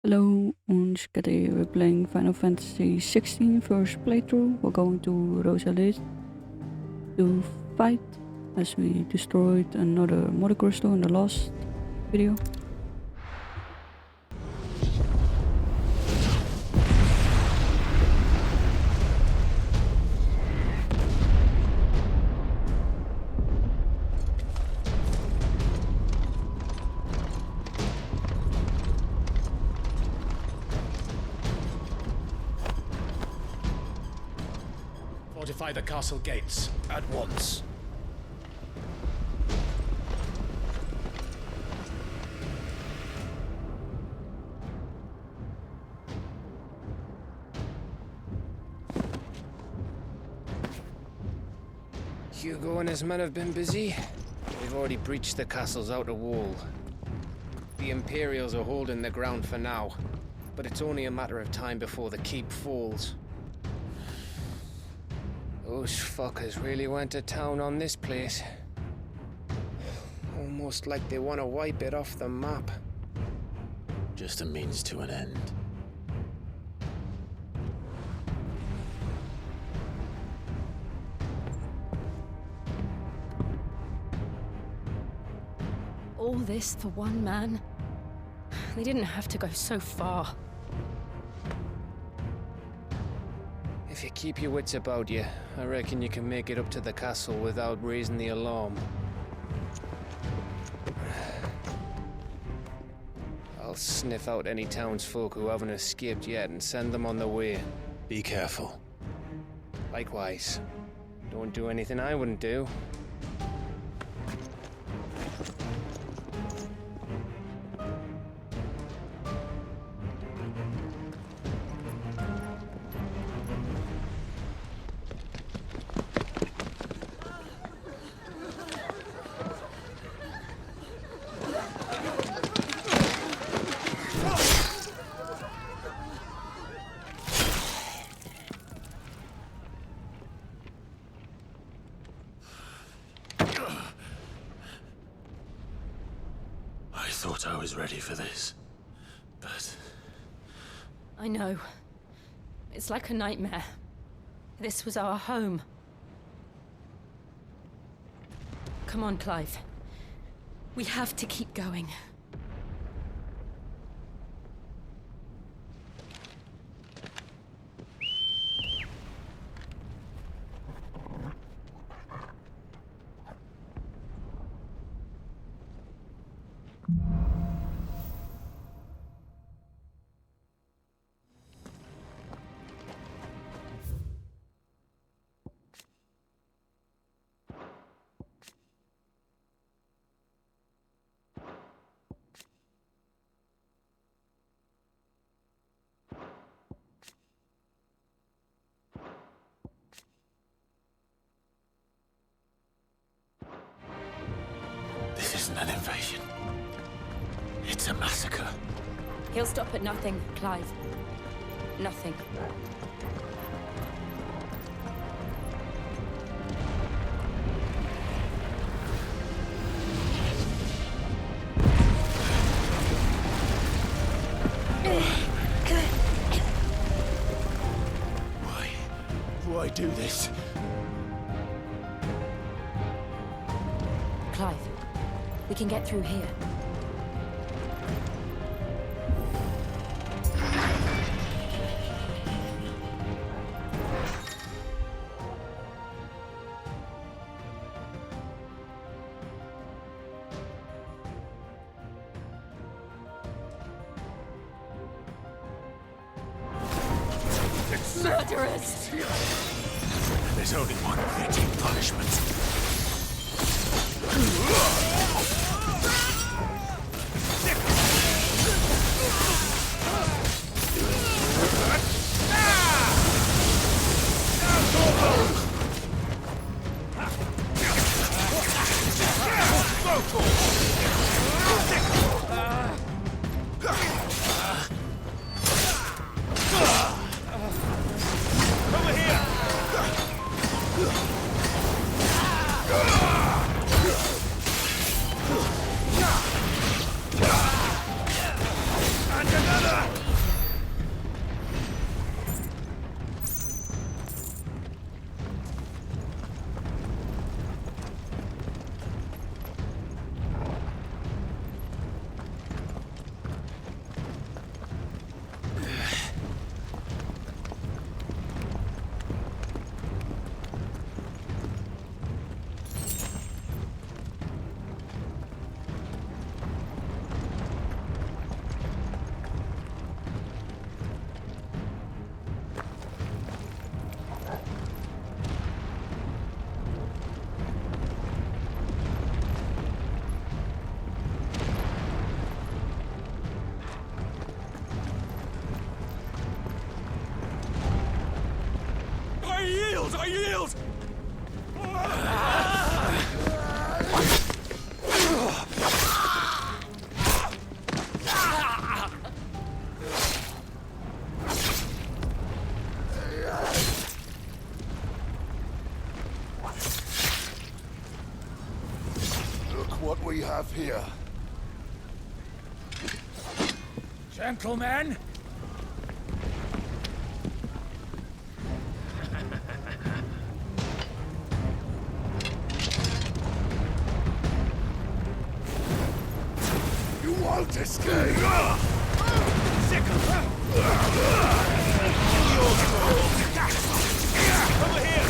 Hello und today we're playing Final Fantasy XVI first playthrough. We're going to Rosalith to fight as we destroyed another mother crystal in the last video. Fortify the castle gates at once. Hugo and his men have been busy. We've already breached the castle's outer wall. The Imperials are holding the ground for now, but it's only a matter of time before the keep falls. Those fuckers really went to town on this place. Almost like they want to wipe it off the map. Just a means to an end. All this for one man? They didn't have to go so far. If you keep your wits about you, I reckon you can make it up to the castle without raising the alarm. I'll sniff out any townsfolk who haven't escaped yet and send them on their way. Be careful. Likewise. Don't do anything I wouldn't do. I thought I was ready for this, but... I know. It's like a nightmare. This was our home. Come on, Clive. We have to keep going. This isn't an invasion. It's a massacre. He'll stop at nothing, Clive. Nothing. Why do this? Clive, we can get through here. Murderers! There's only one fitting punishment. Over here! And another! yield! I yield! Look what we have here. Gentlemen! You won't escape! Over here!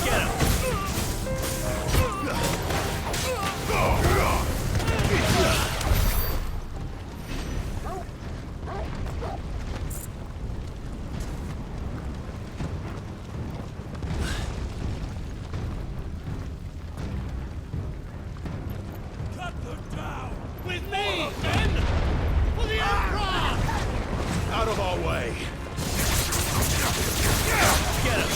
Get him! Cut them down! With me, men! For the Emperor! Out of our way! Get him!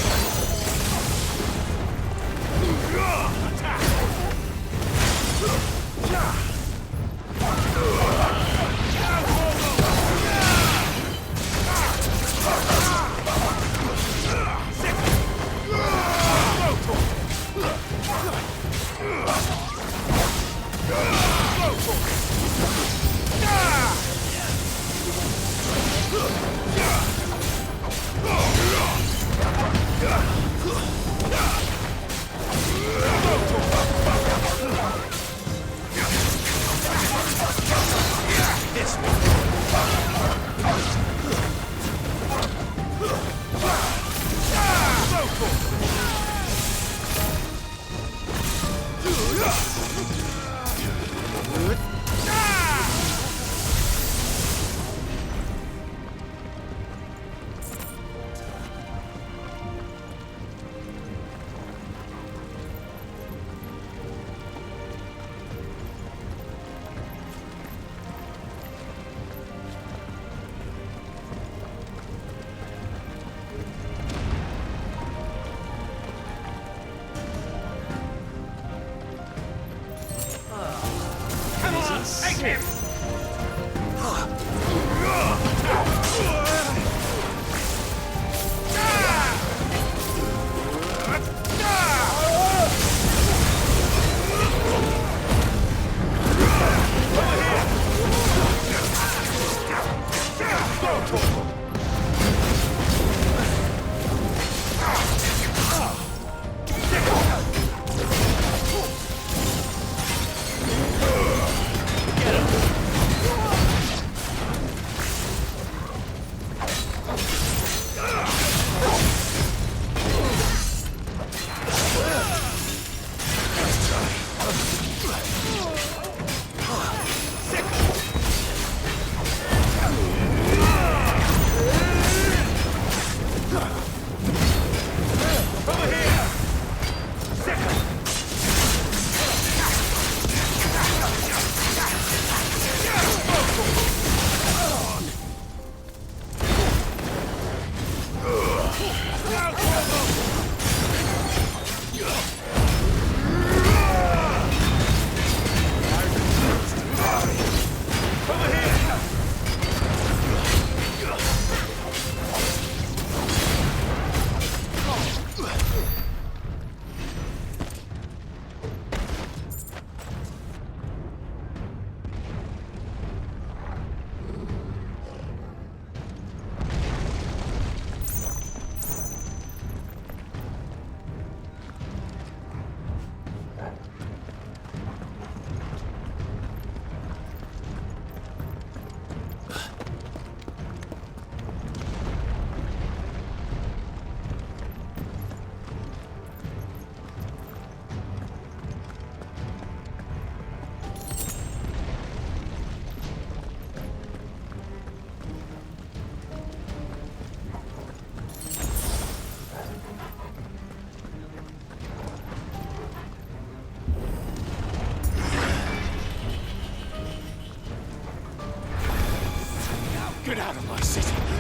Take him!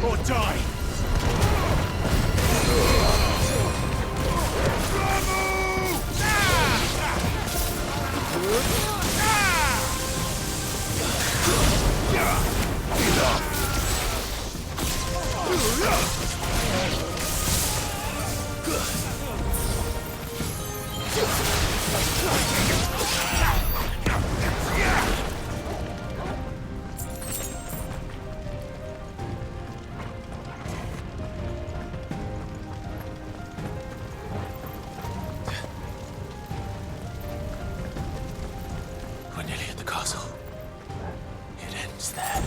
or die! We're nearly at the castle. It ends there.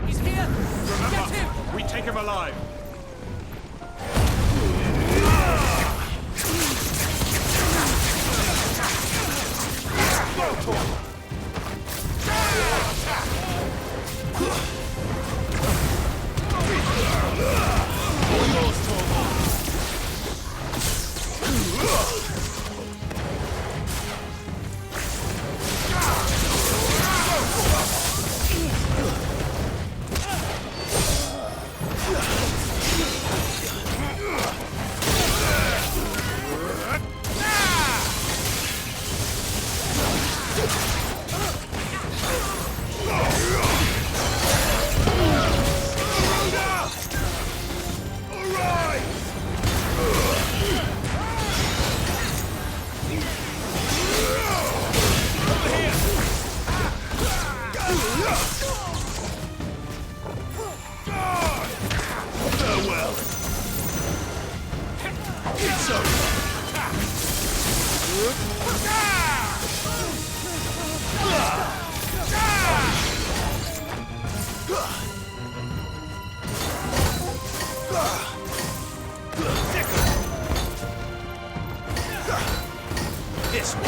He's here! Get him! We take him alive! This one.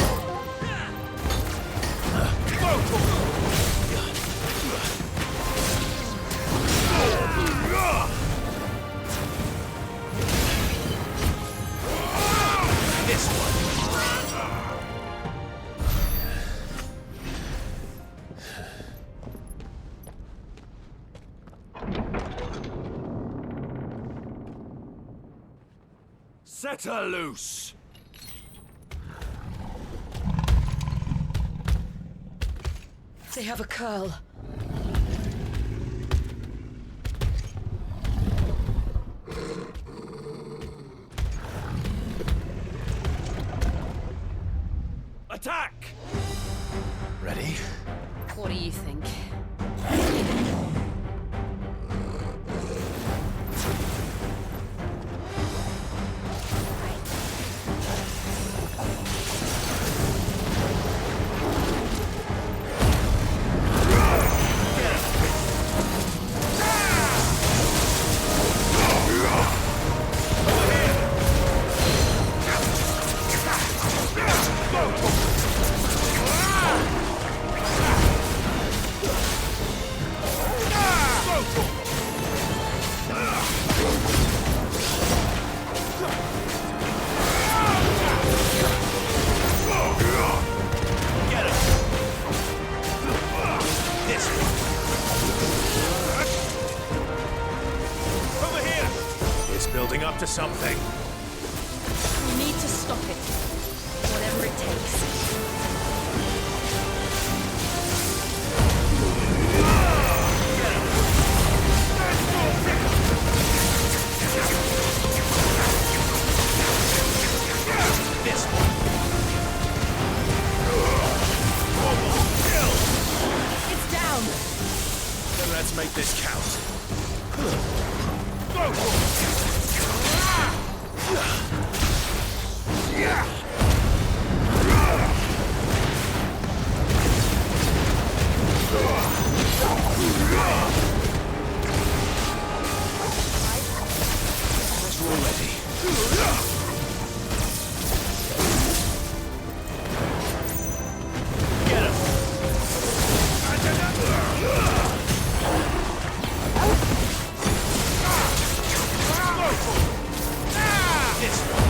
This one. Set her loose! They have a Coeurl. Attack! Ready? What do you think? Building up to something. We need to stop it. Whatever it takes. This one. Let's make this count. We're ready. Get him! This one.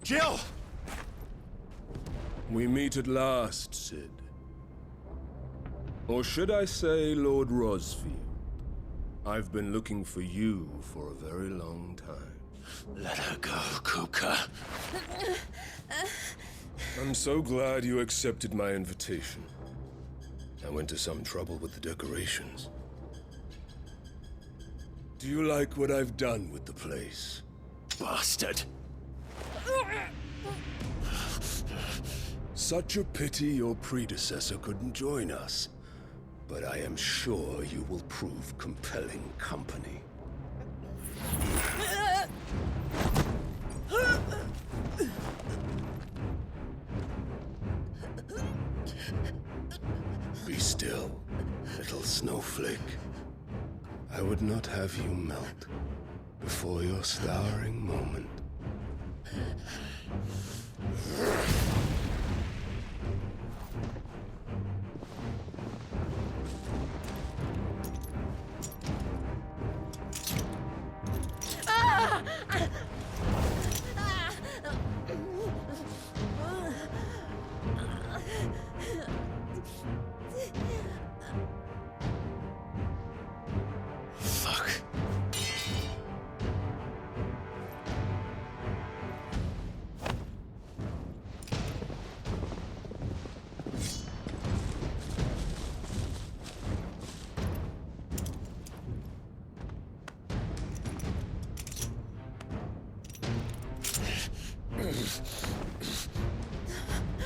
Jill! We meet at last, Sid. Or should I say, Lord Rosfield? I've been looking for you for a very long time. Let her go, Kupka. I'm so glad you accepted my invitation. I went to some trouble with the decorations. Do you like what I've done with the place? Bastard. Such a pity your predecessor couldn't join us. But I am sure you will prove compelling company. Be still, little snowflake. I would not have you melt before your starring moment. Fuck.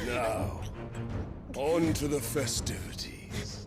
Now, on to the festivities.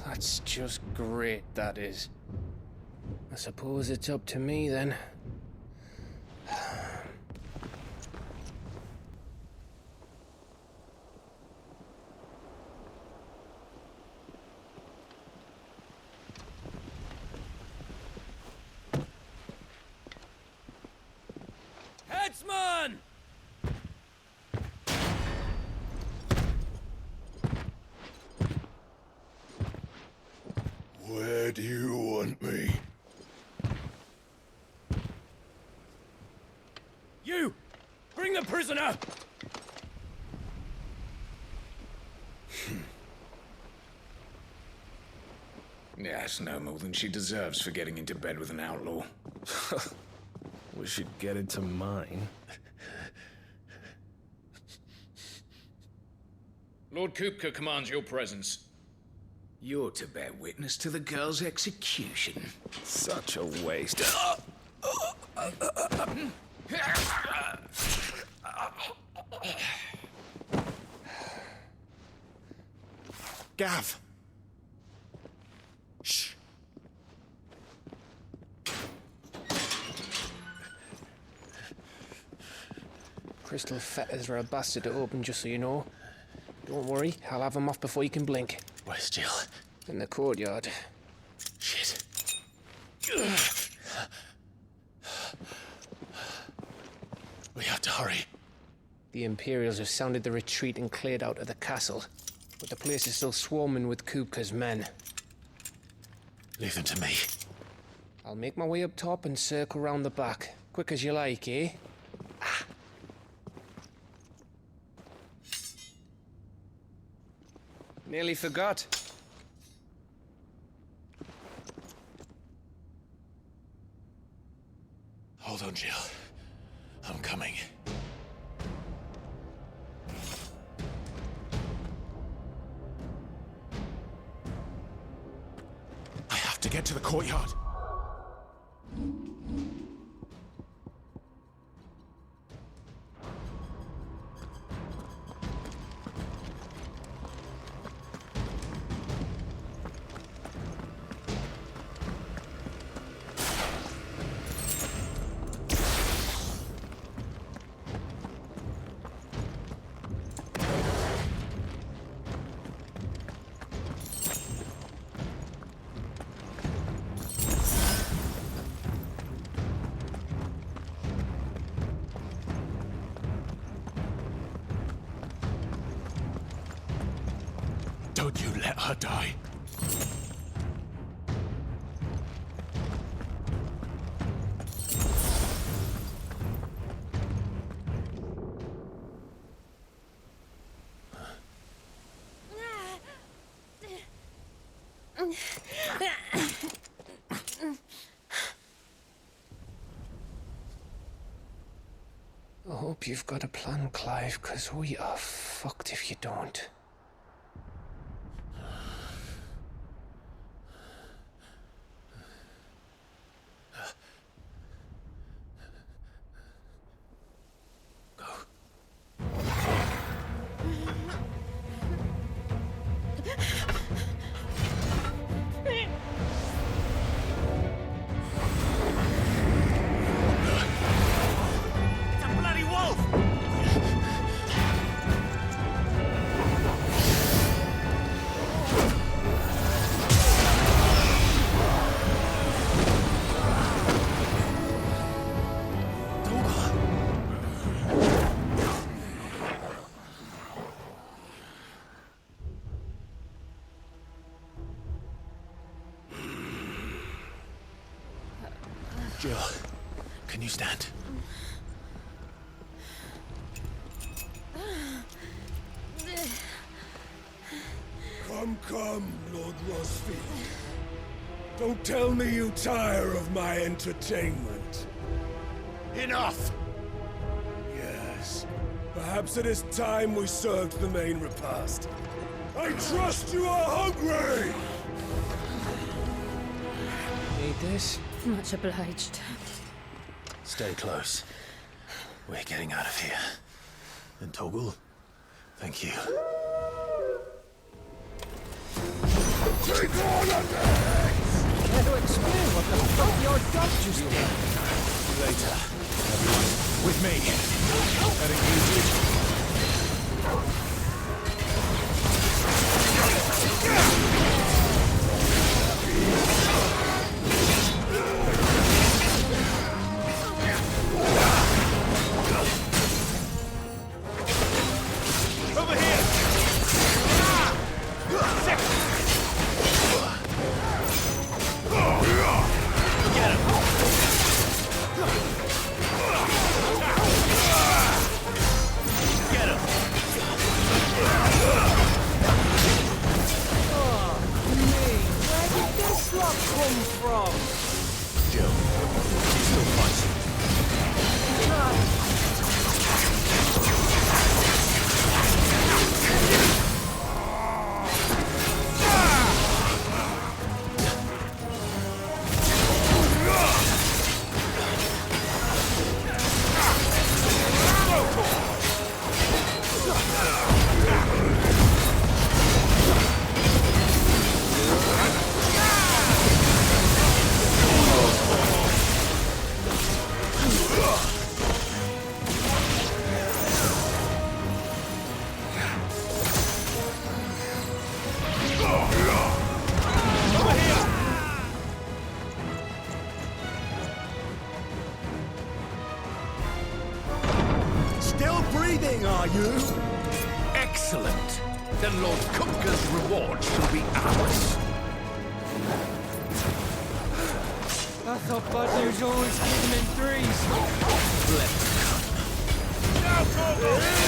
That's just great, that is. I suppose it's up to me then. Headsman! Where do you want me? You! Bring the prisoner! Yes, no more than she deserves for getting into bed with an outlaw. We should get into mine. Lord Kupka commands your presence. You're to bear witness to the girl's execution. Such a waste. Gav! Shh. Crystal fetters are a bastard to open, just so you know. Don't worry, I'll have them off before you can blink. Where's Jill? In the courtyard. Shit. We have to hurry. The Imperials have sounded the retreat and cleared out of the castle, but the place is still swarming with Kupka's men. Leave them to me. I'll make my way up top and circle round the back. Quick as you like, eh? Nearly forgot. Hold on, Jill. I'm coming. I have to get to the courtyard. Don't you let her die. I hope you've got a plan, Clive, because we are fucked if you don't. Jill, can you stand? Come, Lord Rosfield. Don't tell me you tire of my entertainment. Enough! Yes. Perhaps it is time we served the main repast. I trust you are hungry! Need this? Much obliged. Stay close. We're getting out of here. And Torgal, thank you. Take all of this! Try to explain what the fuck your job just did. Later. Everyone, with me. Heading easy. Over here! Get him! Get him! Oh, me. Where did this lot come from? Jill, still fighting. breathing, are you? Excellent. Then Lord Kupka's reward shall be ours. I thought bad news always came in threes. Let's Now, torgal!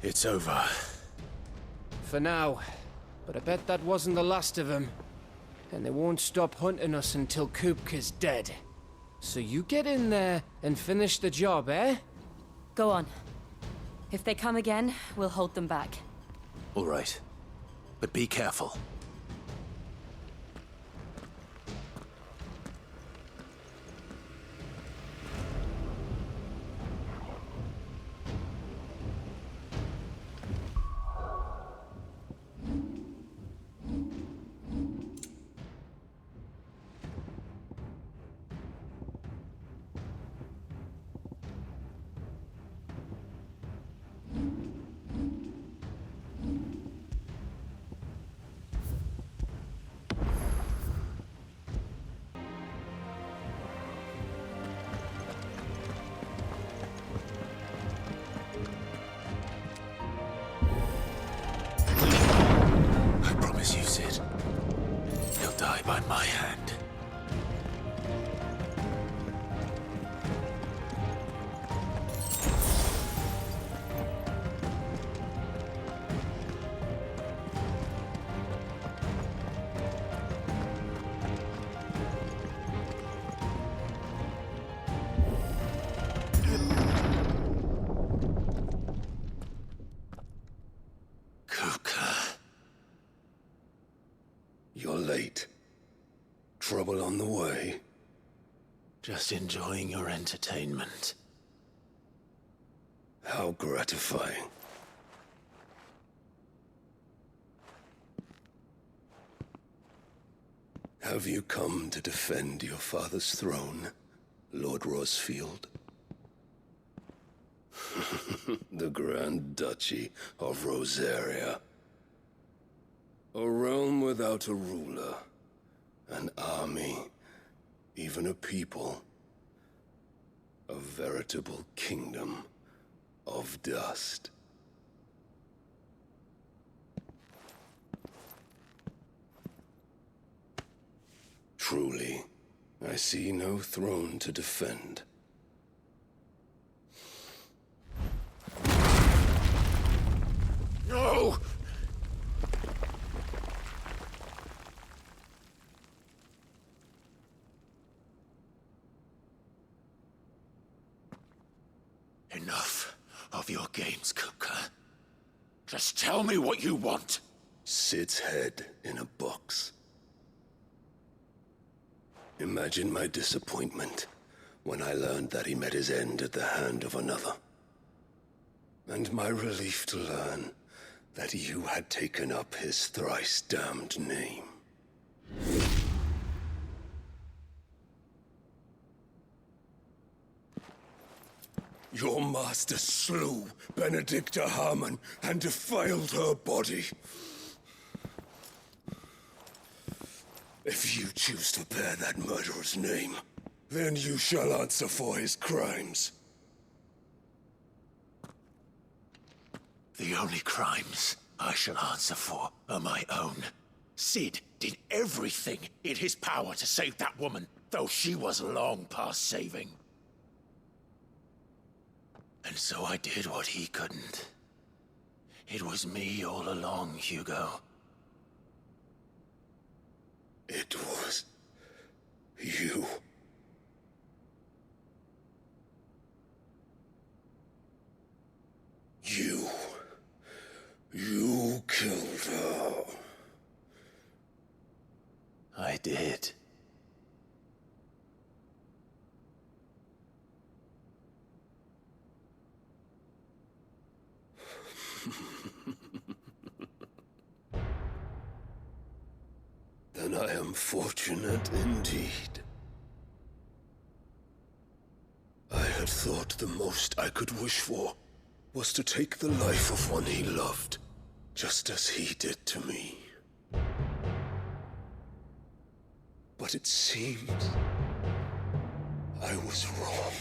It's over. For now. But I bet that wasn't the last of them. And they won't stop hunting us until Kupka's dead. So you get in there and finish the job, eh? Go on. If they come again, we'll hold them back. All right. But be careful. You, Sid. He'll die by my hand. You're late. Trouble on the way? Just enjoying your entertainment. How gratifying. Have you come to defend your father's throne, Lord Rosfield? The Grand Duchy of Rosaria. A realm without a ruler, an army, even a people. A veritable kingdom of dust. Truly, I see no throne to defend. No! Enough of your games, Kupka. Just tell me what you want. Sid's head in a box. Imagine my disappointment when I learned that he met his end at the hand of another. And my relief to learn that you had taken up his thrice-damned name. Your master slew Benedicta Harmon and defiled her body. If you choose to bear that murderer's name, then you shall answer for his crimes. The only crimes I shall answer for are my own. Sid did everything in his power to save that woman, though she was long past saving. And so I did what he couldn't. It was me all along, Hugo. It was you. You killed her. I did. Then I am fortunate indeed. I had thought the most I could wish for was to take the life of one he loved, just as he did to me. But it seems I was wrong.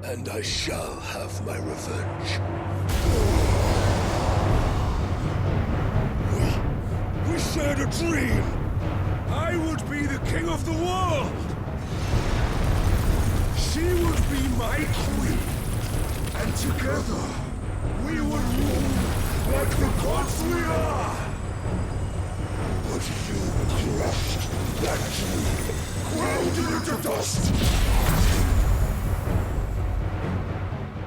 And I shall have my revenge. We shared a dream! I would be the king of the world! She would be my queen! And together, we would rule like the gods we are! But you crushed that dream, ground it into dust!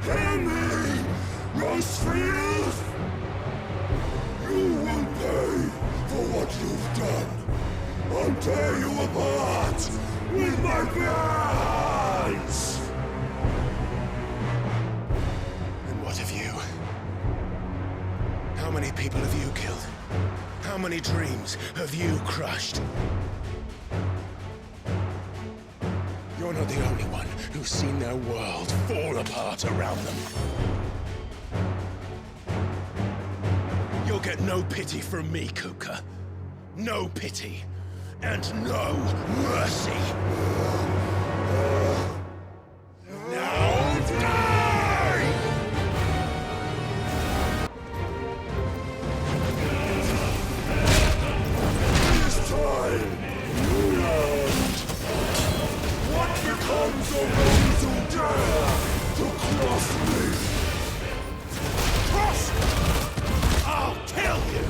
Hear me, Rosfield! You will pay for what you've done. I'll tear you apart with my bare hands! And what of you? How many people have you killed? How many dreams have you crushed? You're not the only one who's seen their world fall apart around them. You'll get no pity from me, Kupka. No pity. And no mercy. Now die! This time, you learned. What becomes of those who dare to cross me? Cross! I'll kill you!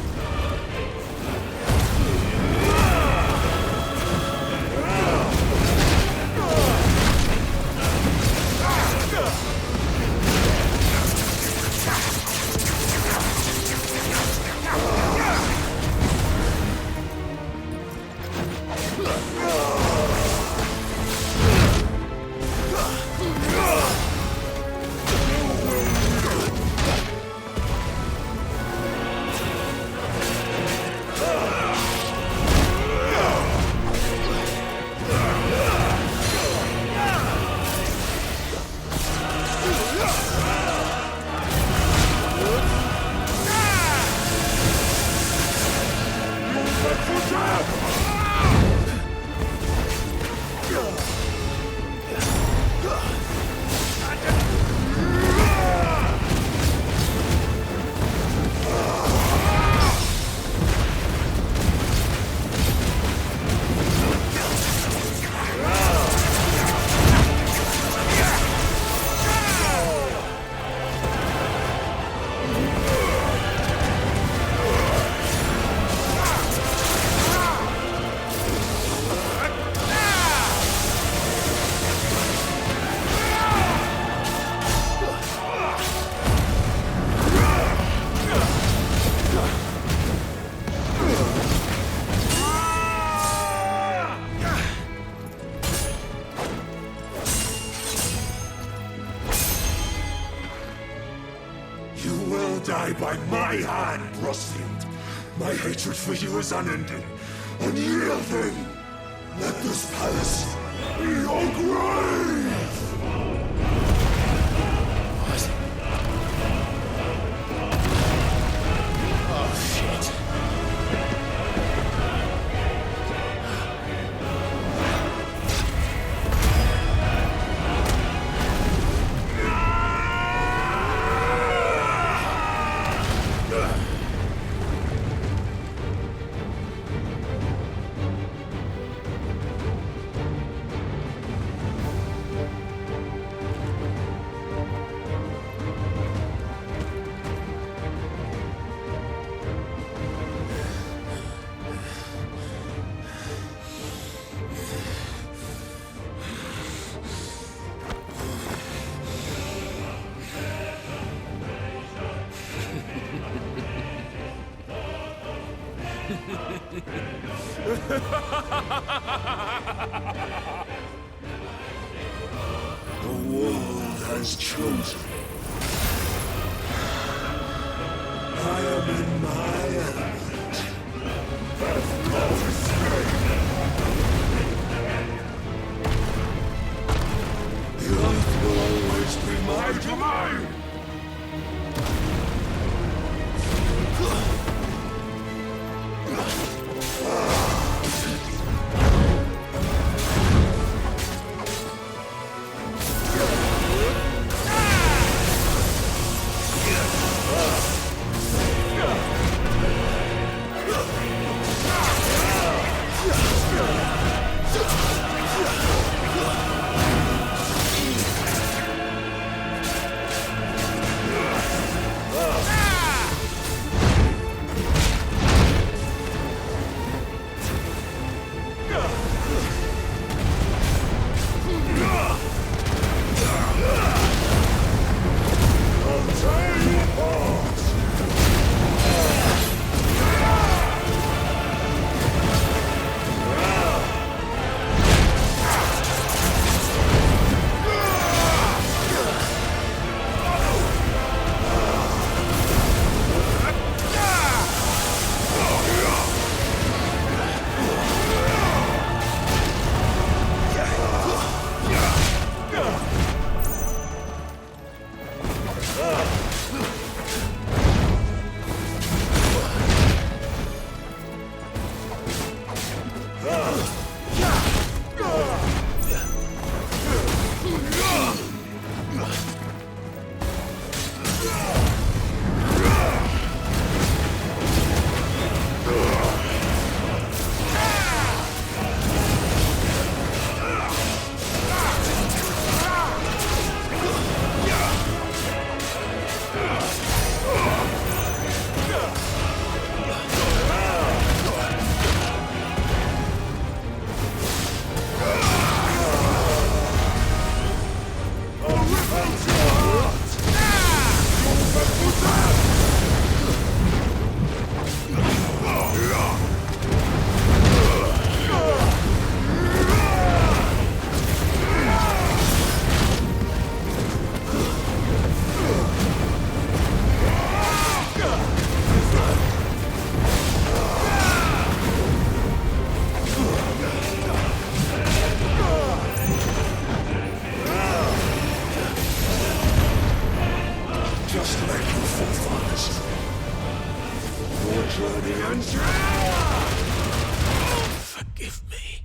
by my hand, Rosfield. My hatred for you is unending, unyielding. Let this palace be your grave! What? Oh, shit. The world has chosen. I am in my element. As God is the earth will always be my domain! Forgive me.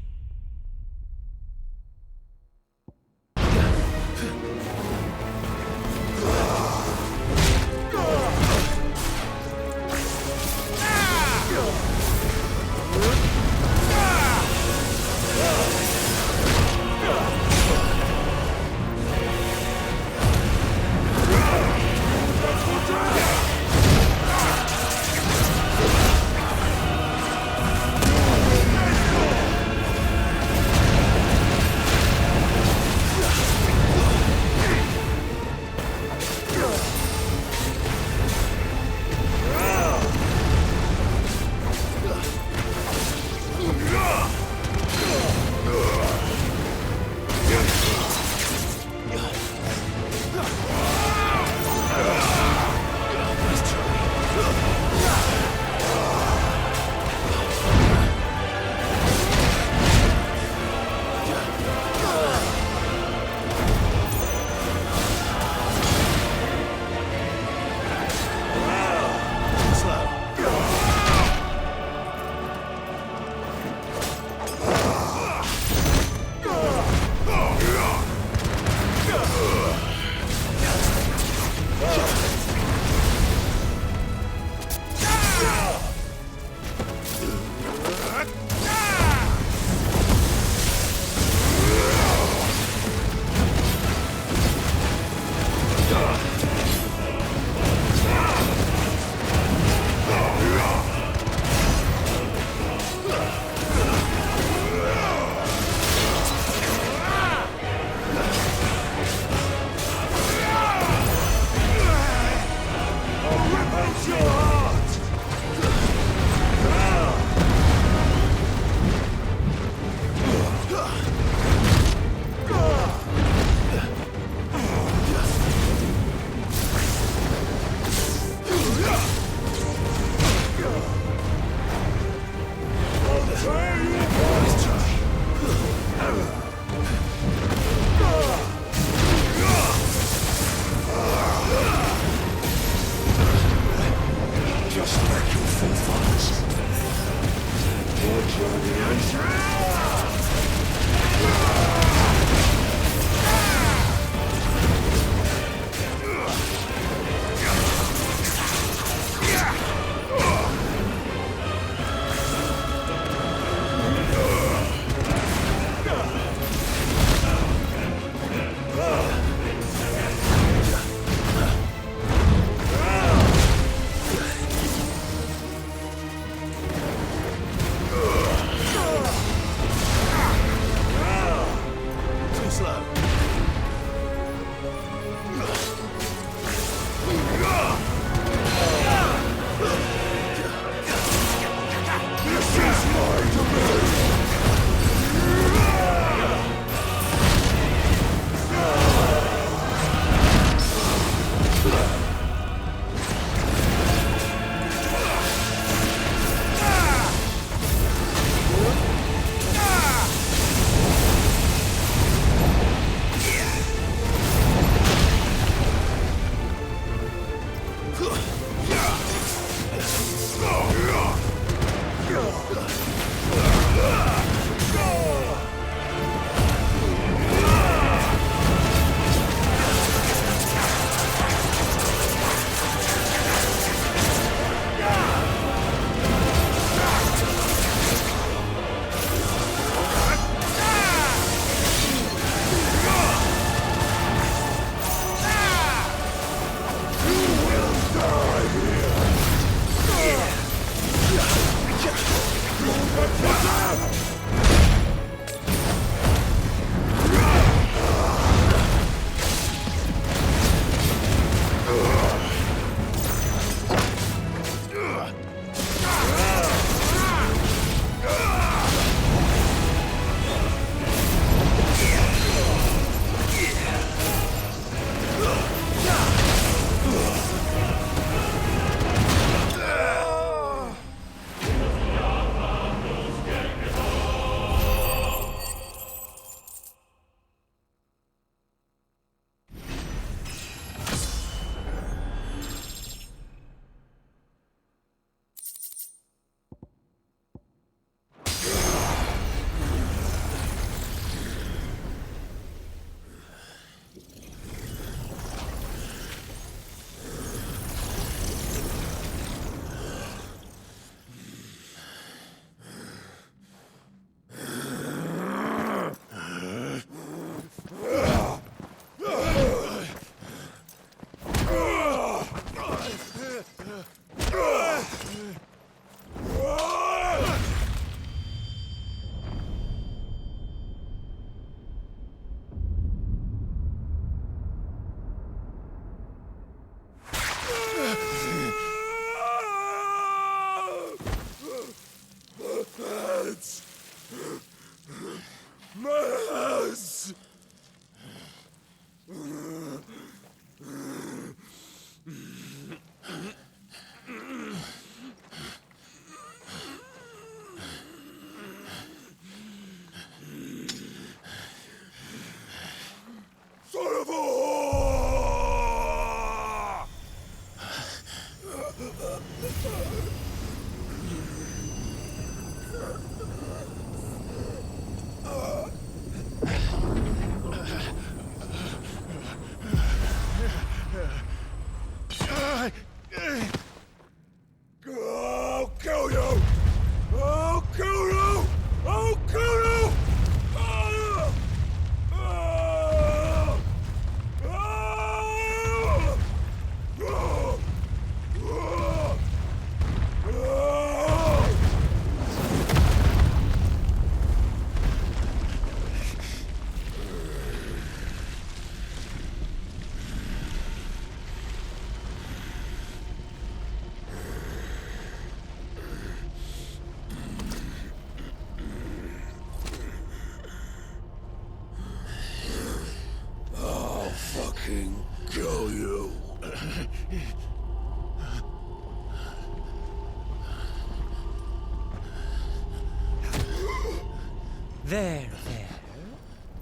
There.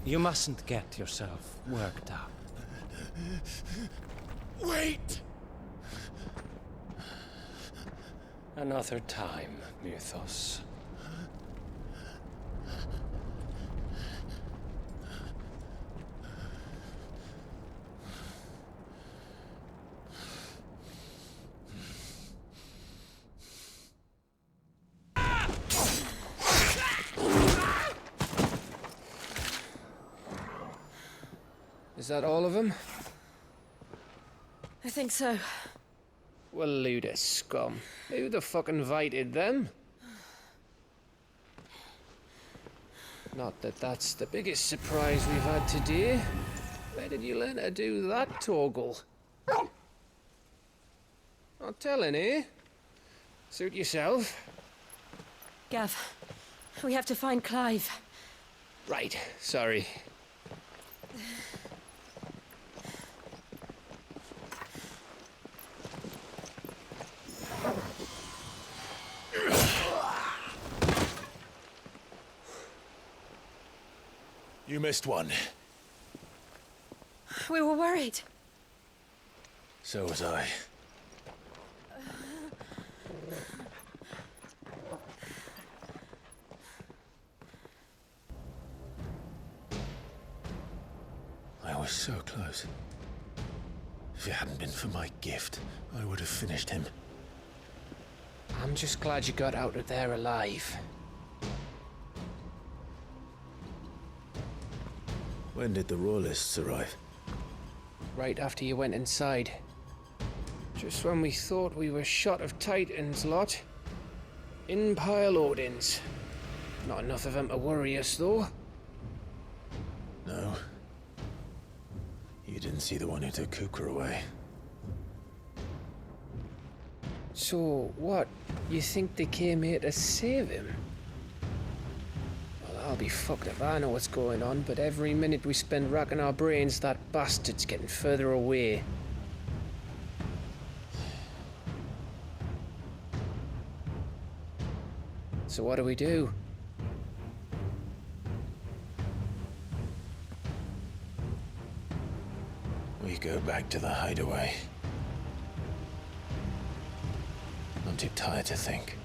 You mustn't get yourself worked up. Wait! Another time, Mythos. that all of them? I think so. Well, load of scum. Who the fuck invited them? Not that that's the biggest surprise we've had today. Where did you learn to do that, torgal? Not telling, eh? Suit yourself. Gav, we have to find Clive. Right, sorry. You missed one. We were worried. So was I. I was so close. If it hadn't been for my gift, I would have finished him. I'm just glad you got out of there alive. When did the Royalists arrive? Right after you went inside. Just when we thought we were shot of Titans lot. In-pile Odins. Not enough of them to worry us, though. No. You didn't see the one who took Kupka away. So, what? You think they came here to save him? Well, I'll be fucked if I know what's going on, but every minute we spend racking our brains, that bastard's getting further away. So what do we do? We go back to the hideaway. I'm too tired to think.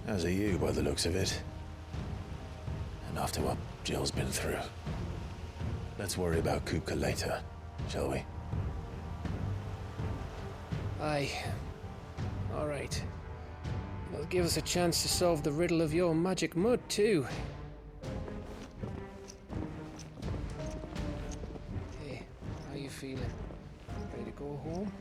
As are you, by the looks of it. And after what Jill's been through. Let's worry about Kupka later, shall we? Aye. All right. It'll give us a chance to solve the riddle of your magic mud, too. Hey, how you feeling? Ready to go home?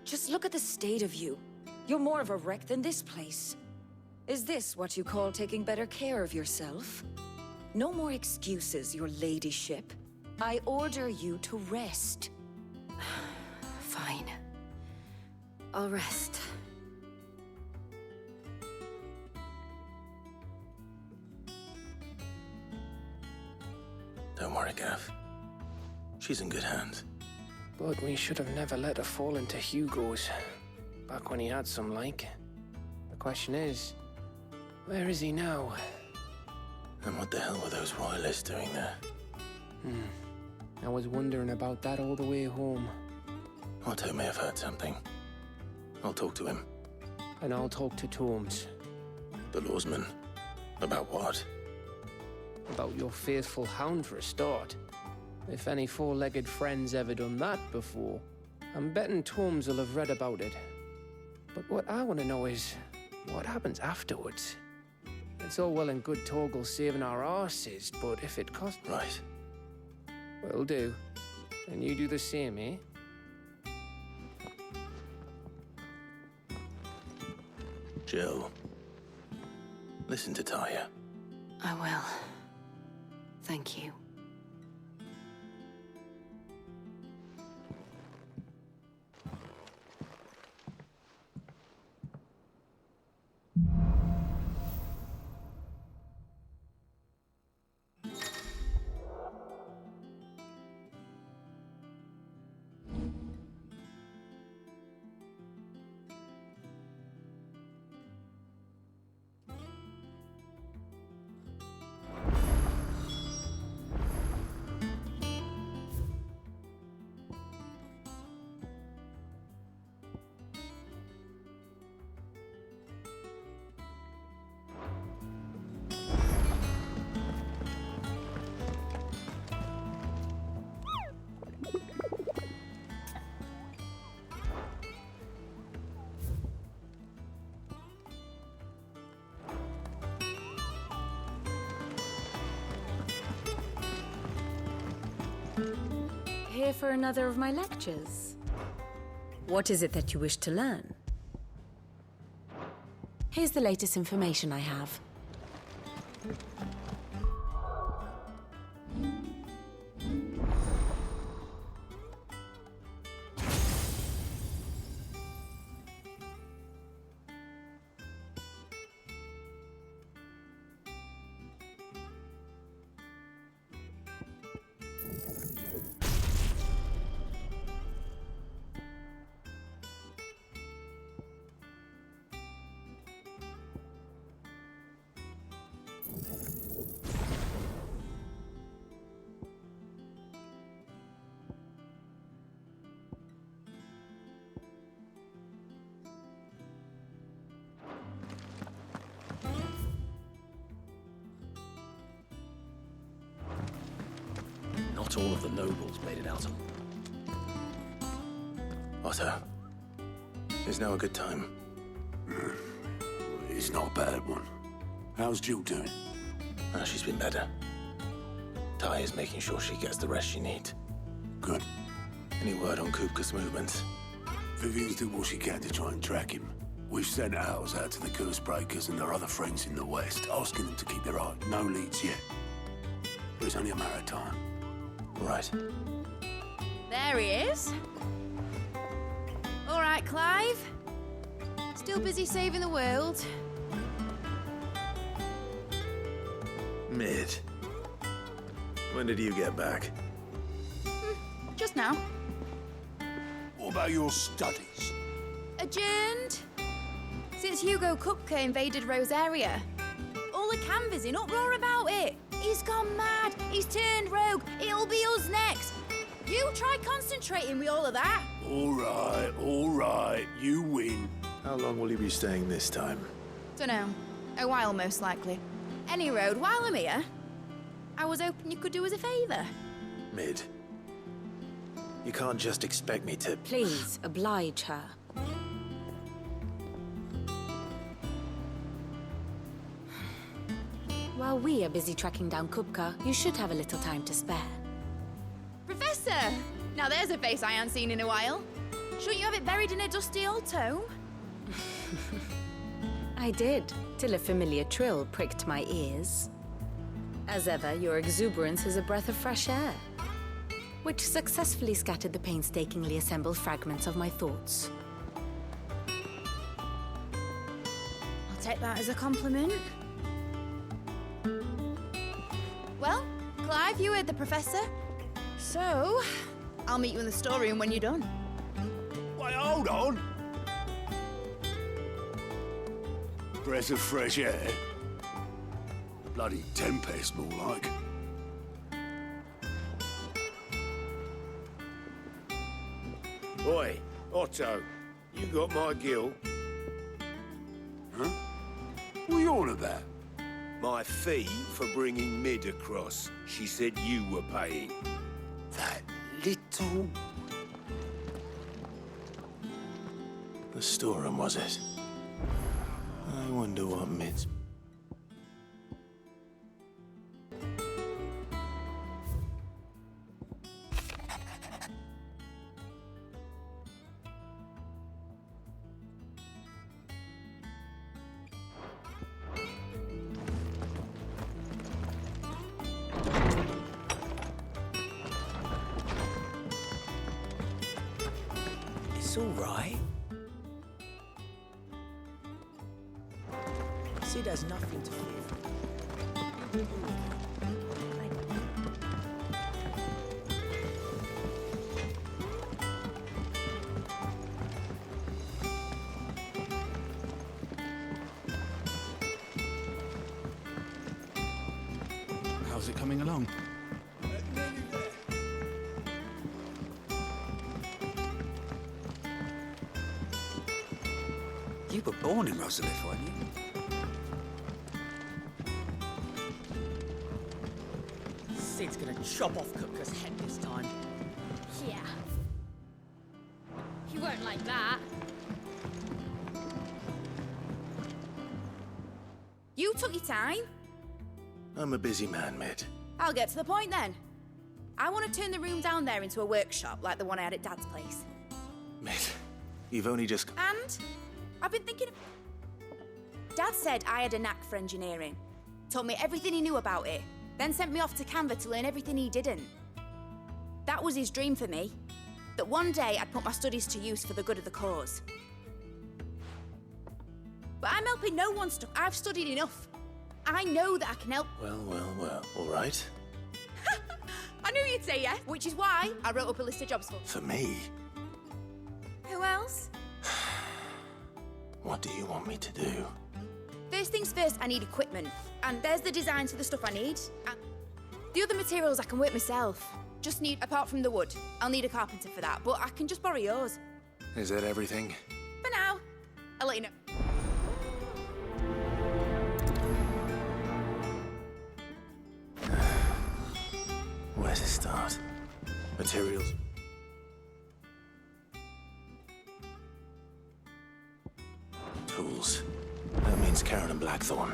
Just look at the state of you. You're more of a wreck than this place. Is this what you call taking better care of yourself? No more excuses, your ladyship. I order you to rest. Fine. I'll rest. Don't worry, Gav. She's in good hands. But we should have never let her fall into Hugo's. Back when he had some like. The question is, where is he now? And what the hell were those royalists doing there? I was wondering about that all the way home. Otto may have heard something. I'll talk to him. And I'll talk to Tomes. The lawsman. About what? About your faithful hound for a start. If any four-legged friend's ever done that before, I'm betting Tomes will have read about it. But what I want to know is, what happens afterwards? It's all well and good Torgal saving our arses, but if it costs... Right. Will do. And you do the same, eh? Jill. Listen to Taya. I will. Thank you. here for another of my lectures. What is it that you wish to learn? Here's the latest information I have. Not all of the nobles made it out. Otto, is now a good time? It's not a bad one. How's Jill doing? She's been better. Ty is making sure she gets the rest she needs. Good. Any word on Kupka's movements? Vivian's doing what she can to try and track him. We've sent ours out to the curse breakers and their other friends in the west, asking them to keep their eye. No leads yet. But it's only a matter of time. Right. There he is. All right, Clive. Still busy saving the world. Mid. When did you get back? Just now. What about your studies? Adjourned. Since Hugo Kupka invaded Rosaria. All the canvas in uproar about it. He's gone mad. He's turned rogue. It'll be us next. You try concentrating with all of that. All right. You win. How long will you be staying this time? Dunno. A while, most likely. Any road, while I'm here, I was hoping you could do us a favour. Mid. You can't just expect me to... Please, oblige her. While we are busy tracking down Kupka, you should have a little time to spare. Professor! Now there's a face I ain't seen in a while. Shouldn't you have it buried in a dusty old tome? I did, till a familiar trill pricked my ears. As ever, your exuberance is a breath of fresh air, which successfully scattered the painstakingly assembled fragments of my thoughts. I'll take that as a compliment. Well, Clive, you heard the professor. So, I'll meet you in the storeroom when you're done. Wait, hold on. Breath of fresh air? Bloody tempest, more like. Oi, Otto, you got my gil? Huh? What are you on about? My fee for bringing Mid across. She said you were paying. That little... The storeroom, was it? I wonder what Mid's... It's all right. Sid has nothing to fear. How's it coming along? You were born in Rosalith, weren't you? Sid's gonna chop off Kupka's head this time. Yeah. He won't like that. You took your time. I'm a busy man, Mid. I'll get to the point then. I want to turn the room down there into a workshop like the one I had at Dad's place. Mate, you've only just... And I've been thinking... Dad said I had a knack for engineering. Told me everything he knew about it. Then sent me off to Canva to learn everything he didn't. That was his dream for me. That one day I'd put my studies to use for the good of the cause. But I'm helping no one stuff. I've studied enough. I know that I can help. Well, all right. I knew you'd say yes, which is why I wrote up a list of jobs for. For me? Who else? What do you want me to do? First things first, I need equipment. And there's the designs for the stuff I need. And the other materials I can work myself. Just need, apart from the wood, I'll need a carpenter for that, but I can just borrow yours. Is that everything? For now. I'll let you know. Where to start? Materials? Tools. That means Karen and Blackthorn.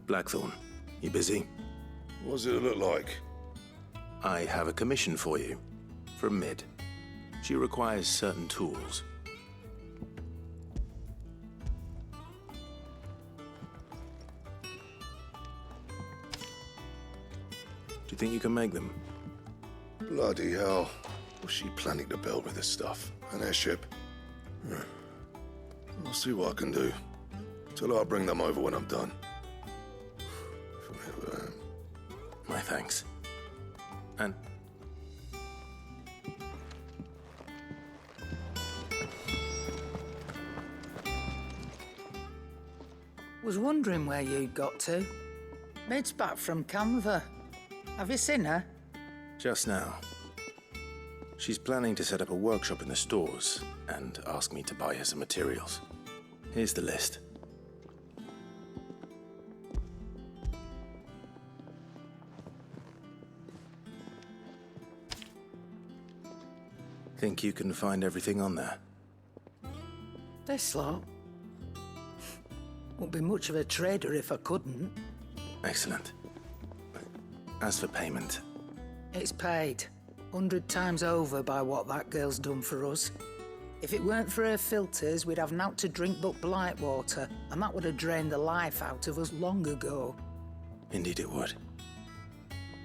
Blackthorn, you busy? What does it look like? I have a commission for you. From Mid. She requires certain tools. Do you think you can make them? Bloody hell. What's she planning to build with this stuff? An airship? I'll see what I can do. Tell her I'll bring them over when I'm done. My thanks. And... Was wondering where you'd got to. Mid's back from Canva. Have you seen her? Just now. She's planning to set up a workshop in the stores and ask me to buy her some materials. Here's the list. Think you can find everything on there? This lot. Won't be much of a trader if I couldn't. Excellent. As for payment... It's paid. 100 times over by what that girl's done for us. If it weren't for her filters, we'd have naught to drink but blight water, and that would have drained the life out of us long ago. Indeed it would.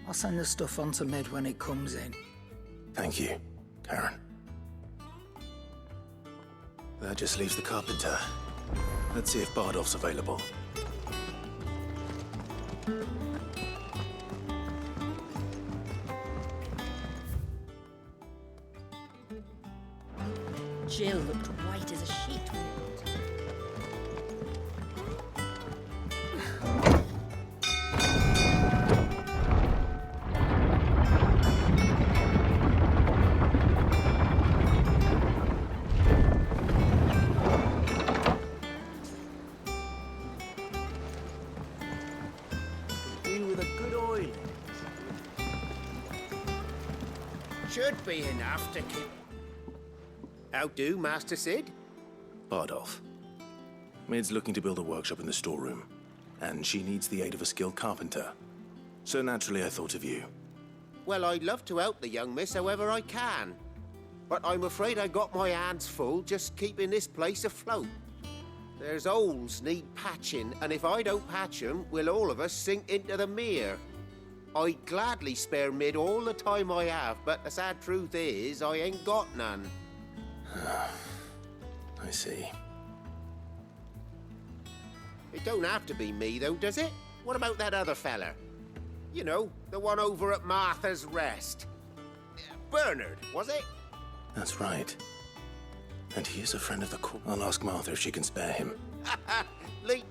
I'll send the stuff on to Mid when it comes in. Thank you, Karen. That just leaves the carpenter. Let's see if Bardolph's available. Jill looked white as a sheet when you with a good oil. Should be enough to keep... How do, Master Sid? Bardolph. Mid's looking to build a workshop in the storeroom, and she needs the aid of a skilled carpenter. So naturally I thought of you. Well, I'd love to help the young miss however I can. But I'm afraid I got my hands full just keeping this place afloat. There's holes need patching, and if I don't patch them, will all of us sink into the mere. I'd gladly spare Mid all the time I have, but the sad truth is, I ain't got none. I see. It don't have to be me, though, does it? What about that other fella? You know, the one over at Martha's Rest. Bernard, was it? That's right. And he is a friend of the court. I'll ask Martha if she can spare him. Lee.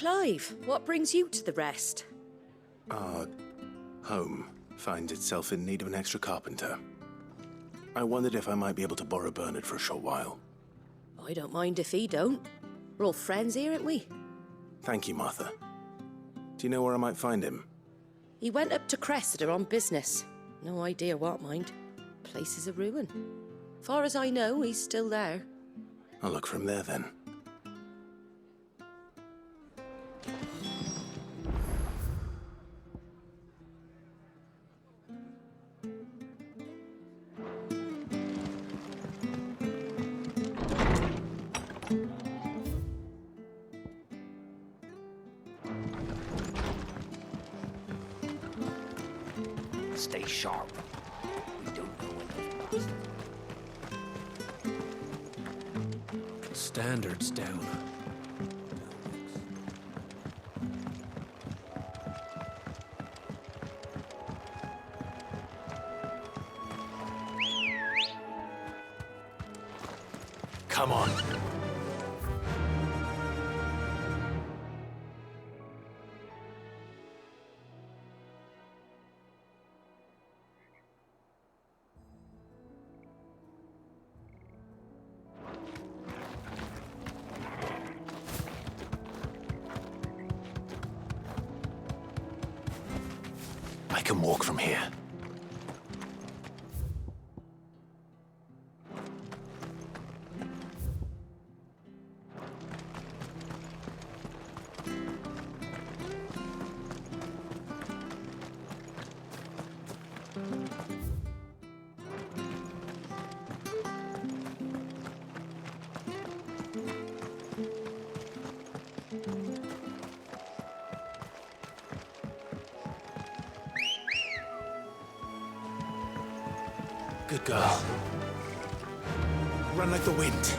Clive, what brings you to the rest? Our home finds itself in need of an extra carpenter. I wondered if I might be able to borrow Bernard for a short while. I don't mind if he don't. We're all friends here, aren't we? Thank you, Martha. Do you know where I might find him? He went up to Cressida on business. No idea what, mind. Place is a ruin. Far as I know, he's still there. I'll look for him there then. Stay sharp. We don't know when those bastards. Standards down. Come on. I can walk from here. Good girl. Run like the wind.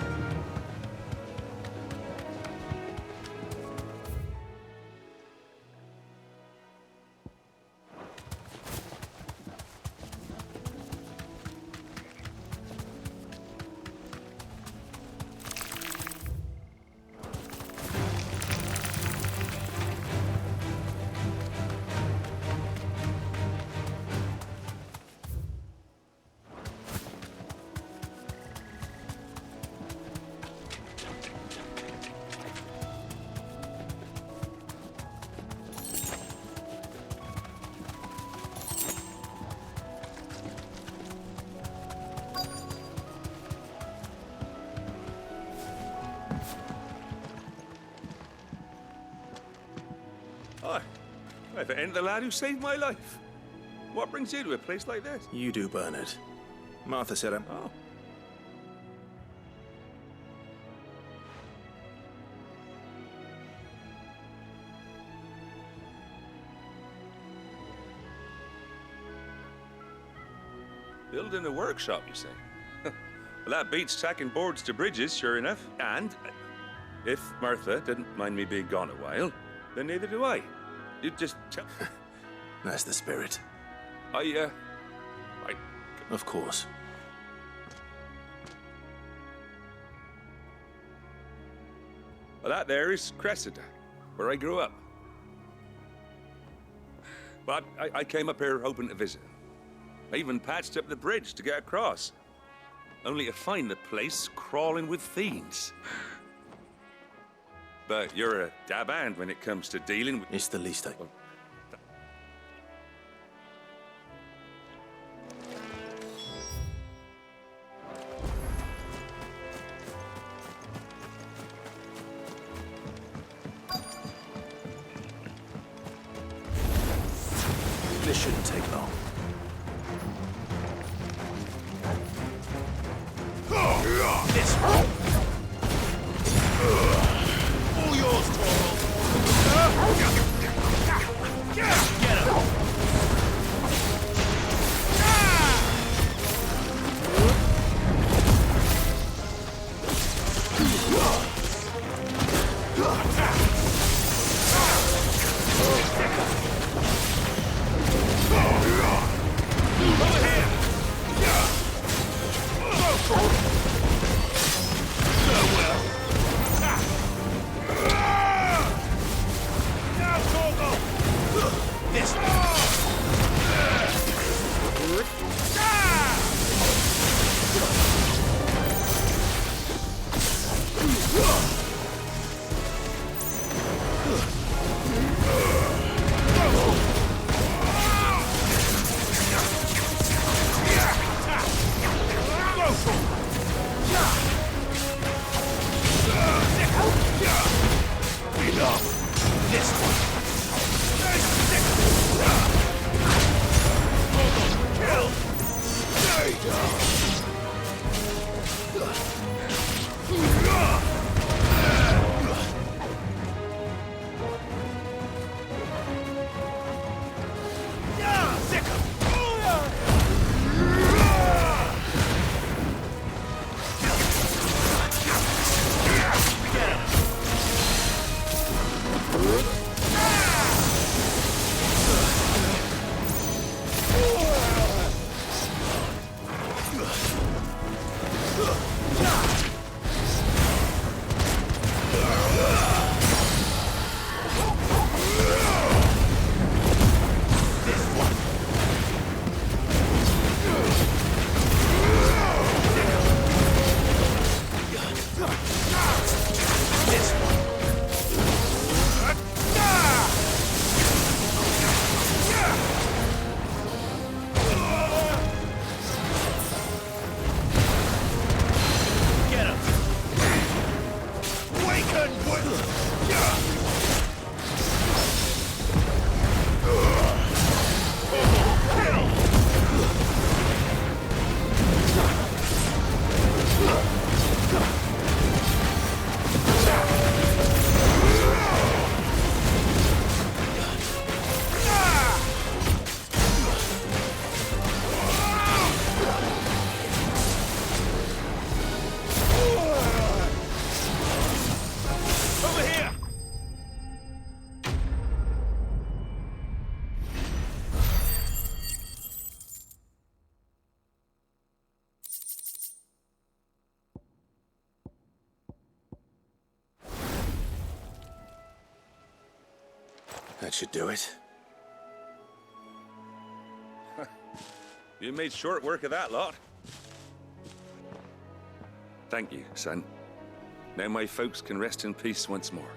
Hi. If it ain't the lad who saved my life. What brings you to a place like this? You do, Bernard. Martha said I'm... Oh. Building a workshop, you say? Well, that beats tacking boards to bridges, sure enough. And if Martha didn't mind me being gone a while, then neither do I. You just tell... That's the spirit. Of course. Well, that there is Cressida, where I grew up. But I came up here hoping to visit. I even patched up the bridge to get across. Only to find the place crawling with fiends. But you're a dab hand when it comes to dealing with... It's the least I... This shouldn't take long. This one. All yours, Torgal. Get him. Over here. That should do it. You made short work of that lot. Thank you, son. Now my folks can rest in peace once more.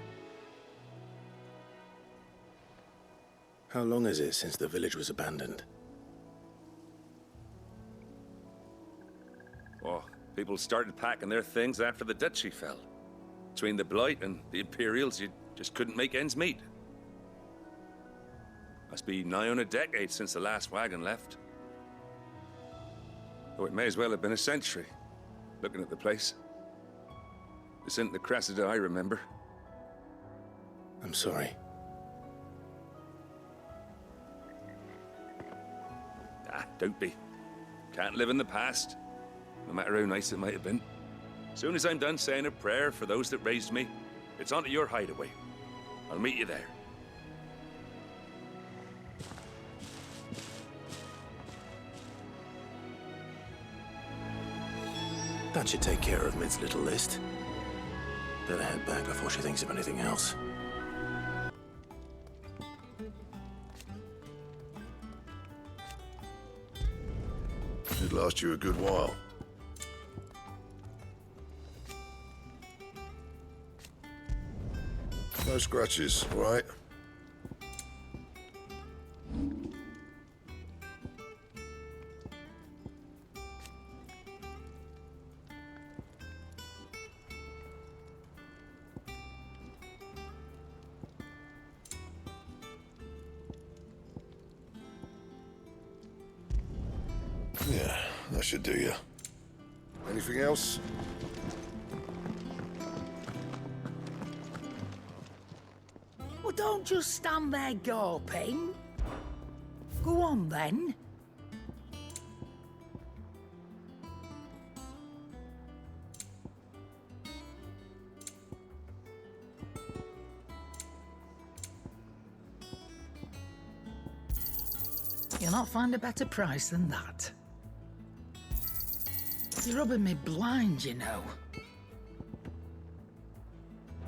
How long is it since the village was abandoned? Oh, people started packing their things after the duchy fell. Between the Blight and the Imperials, you just couldn't make ends meet. Must be nigh on a decade since the last wagon left. Oh, it may as well have been a century, looking at the place. This isn't the Cressida I remember. I'm sorry. Ah, don't be. Can't live in the past, no matter how nice it might have been. Soon as I'm done saying a prayer for those that raised me, it's onto your hideaway. I'll meet you there. That should take care of Mid's little list. Better head back before she thinks of anything else. It'd last you a good while. No scratches, right? Yeah, that should do you. Anything else? Well, don't just stand there gawping. Go on, then. You'll not find a better price than that. You're rubbing me blind, you know.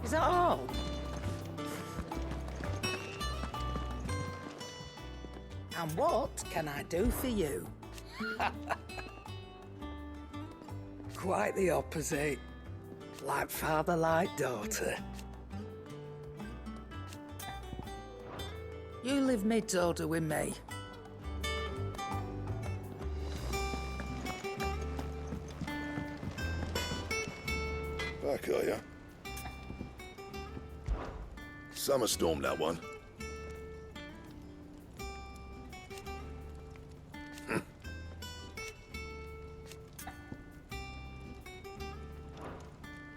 Is that all? And what can I do for you? Quite the opposite. Like father, like daughter. You live mid-order with me. Back, are ya? Summer storm, that one.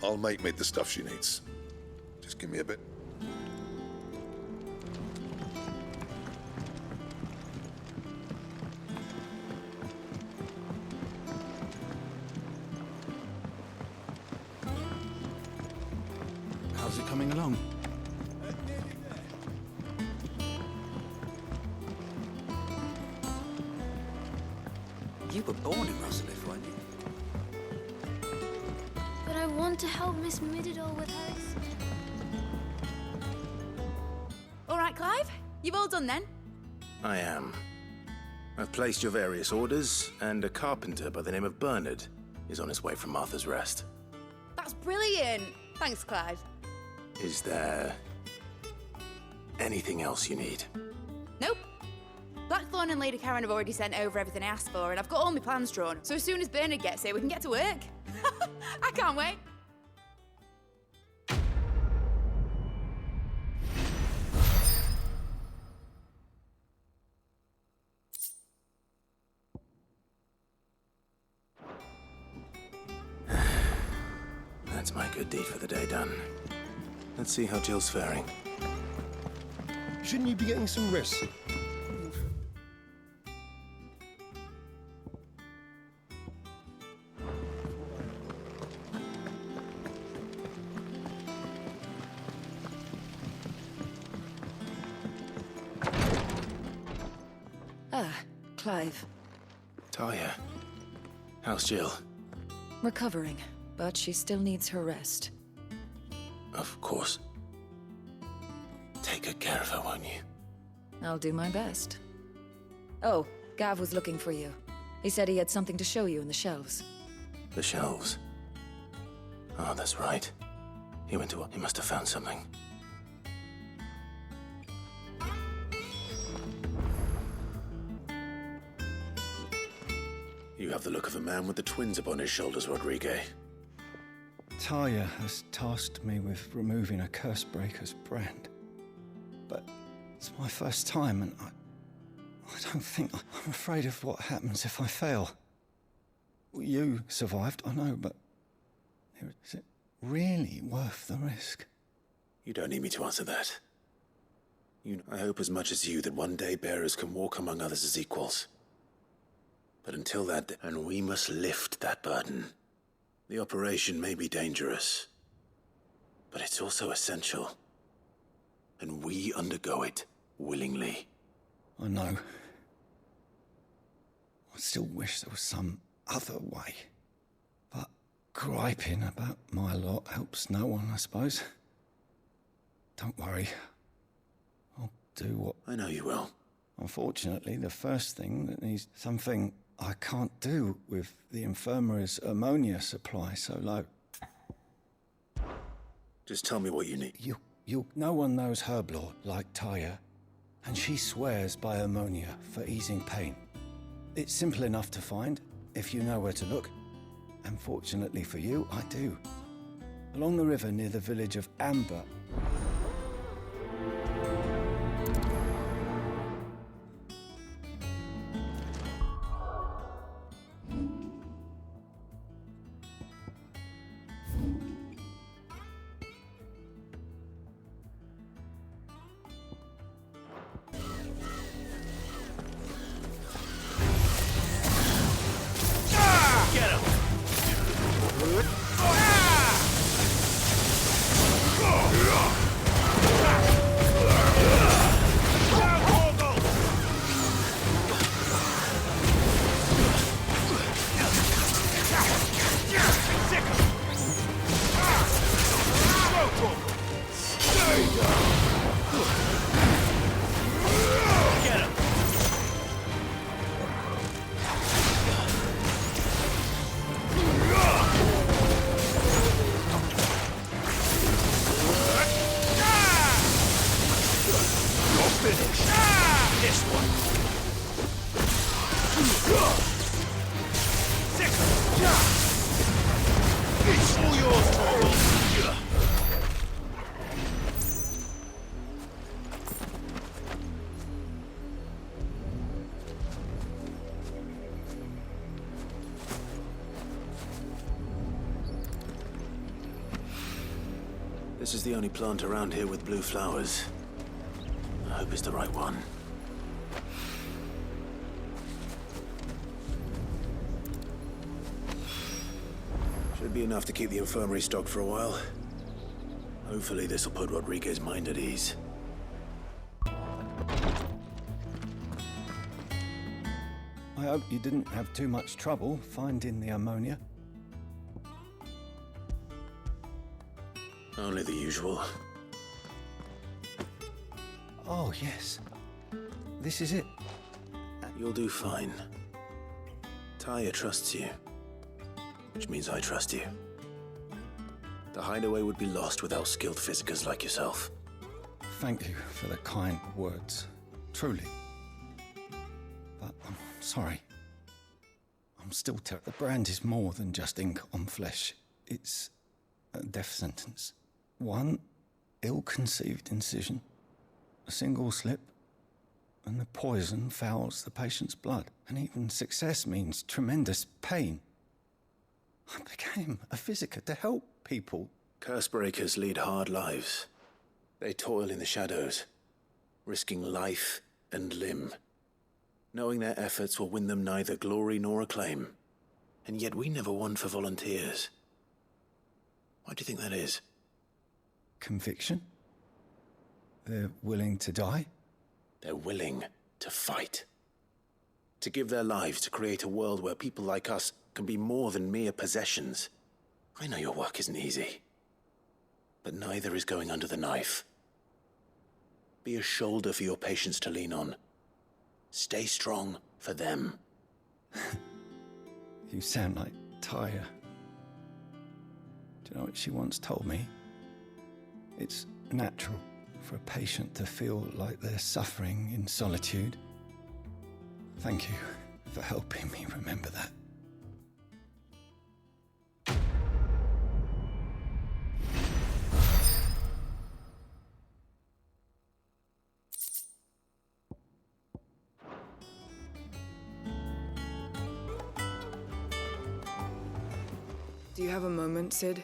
I'll make the stuff she needs. Just give me a bit. How's it coming along? You were born in Rosalith, weren't you? But I want to help Miss Mididor with hers. All right, Clive. You've all done then? I am. I've placed your various orders, and a carpenter by the name of Bernard is on his way from Martha's Rest. That's brilliant. Thanks, Clive. Is there anything else you need? Nope. Blackthorn and Lady Karen have already sent over everything I asked for, and I've got all my plans drawn. So as soon as Bernard gets here, we can get to work. I can't wait. That's my good deed for the day done. Let's see how Jill's faring. Shouldn't you be getting some rest? Ah, Clive. Talia, how's Jill? Recovering, but she still needs her rest. Of course. Take good care of her, won't you? I'll do my best. Oh, Gav was looking for you. He said he had something to show you in the shelves. The shelves. Oh, that's right. He went to... He must have found something. You have the look of a man with the twins upon his shoulders, Rodrigue. Talia has tasked me with removing a Cursebreaker's brand. But it's my first time, and I don't think... I'm afraid of what happens if I fail. You survived, I know, but is it really worth the risk? You don't need me to answer that. I hope as much as you that one day bearers can walk among others as equals. But until that, and we must lift that burden. The operation may be dangerous, but it's also essential. And we undergo it willingly. I know. I still wish there was some other way. But griping about my lot helps no one, I suppose. Don't worry. I'll do what... I know you will. Unfortunately, the first thing that needs something I can't do with the infirmary's ammonia supply so low. Just tell me what you need. No one knows Herblore like Talia, and she swears by ammonia for easing pain. It's simple enough to find, if you know where to look. And fortunately for you, I do. Along the river near the village of Amber. This is the only plant around here with blue flowers. I hope it's the right one. Should be enough to keep the infirmary stocked for a while. Hopefully this will put Rodrigue's mind at ease. I hope you didn't have too much trouble finding the ammonia. Only the usual. Oh, yes. This is it. You'll do fine. Taya trusts you. Which means I trust you. The hideaway would be lost without skilled physicers like yourself. Thank you for the kind words. Truly. But I'm sorry. I'm still The brand is more than just ink on flesh. It's a death sentence. One ill-conceived incision, a single slip, and the poison fouls the patient's blood. And even success means tremendous pain. I became a physicker to help people. Cursebreakers lead hard lives. They toil in the shadows, risking life and limb, knowing their efforts will win them neither glory nor acclaim. And yet we never won for volunteers. Why do you think that is? Conviction? They're willing to die? They're willing to fight. To give their lives to create a world where people like us can be more than mere possessions. I know your work isn't easy, but neither is going under the knife. Be a shoulder for your patients to lean on. Stay strong for them. You sound like Taya. Do you know what she once told me? It's natural for a patient to feel like they're suffering in solitude. Thank you for helping me remember that. Do you have a moment, Sid?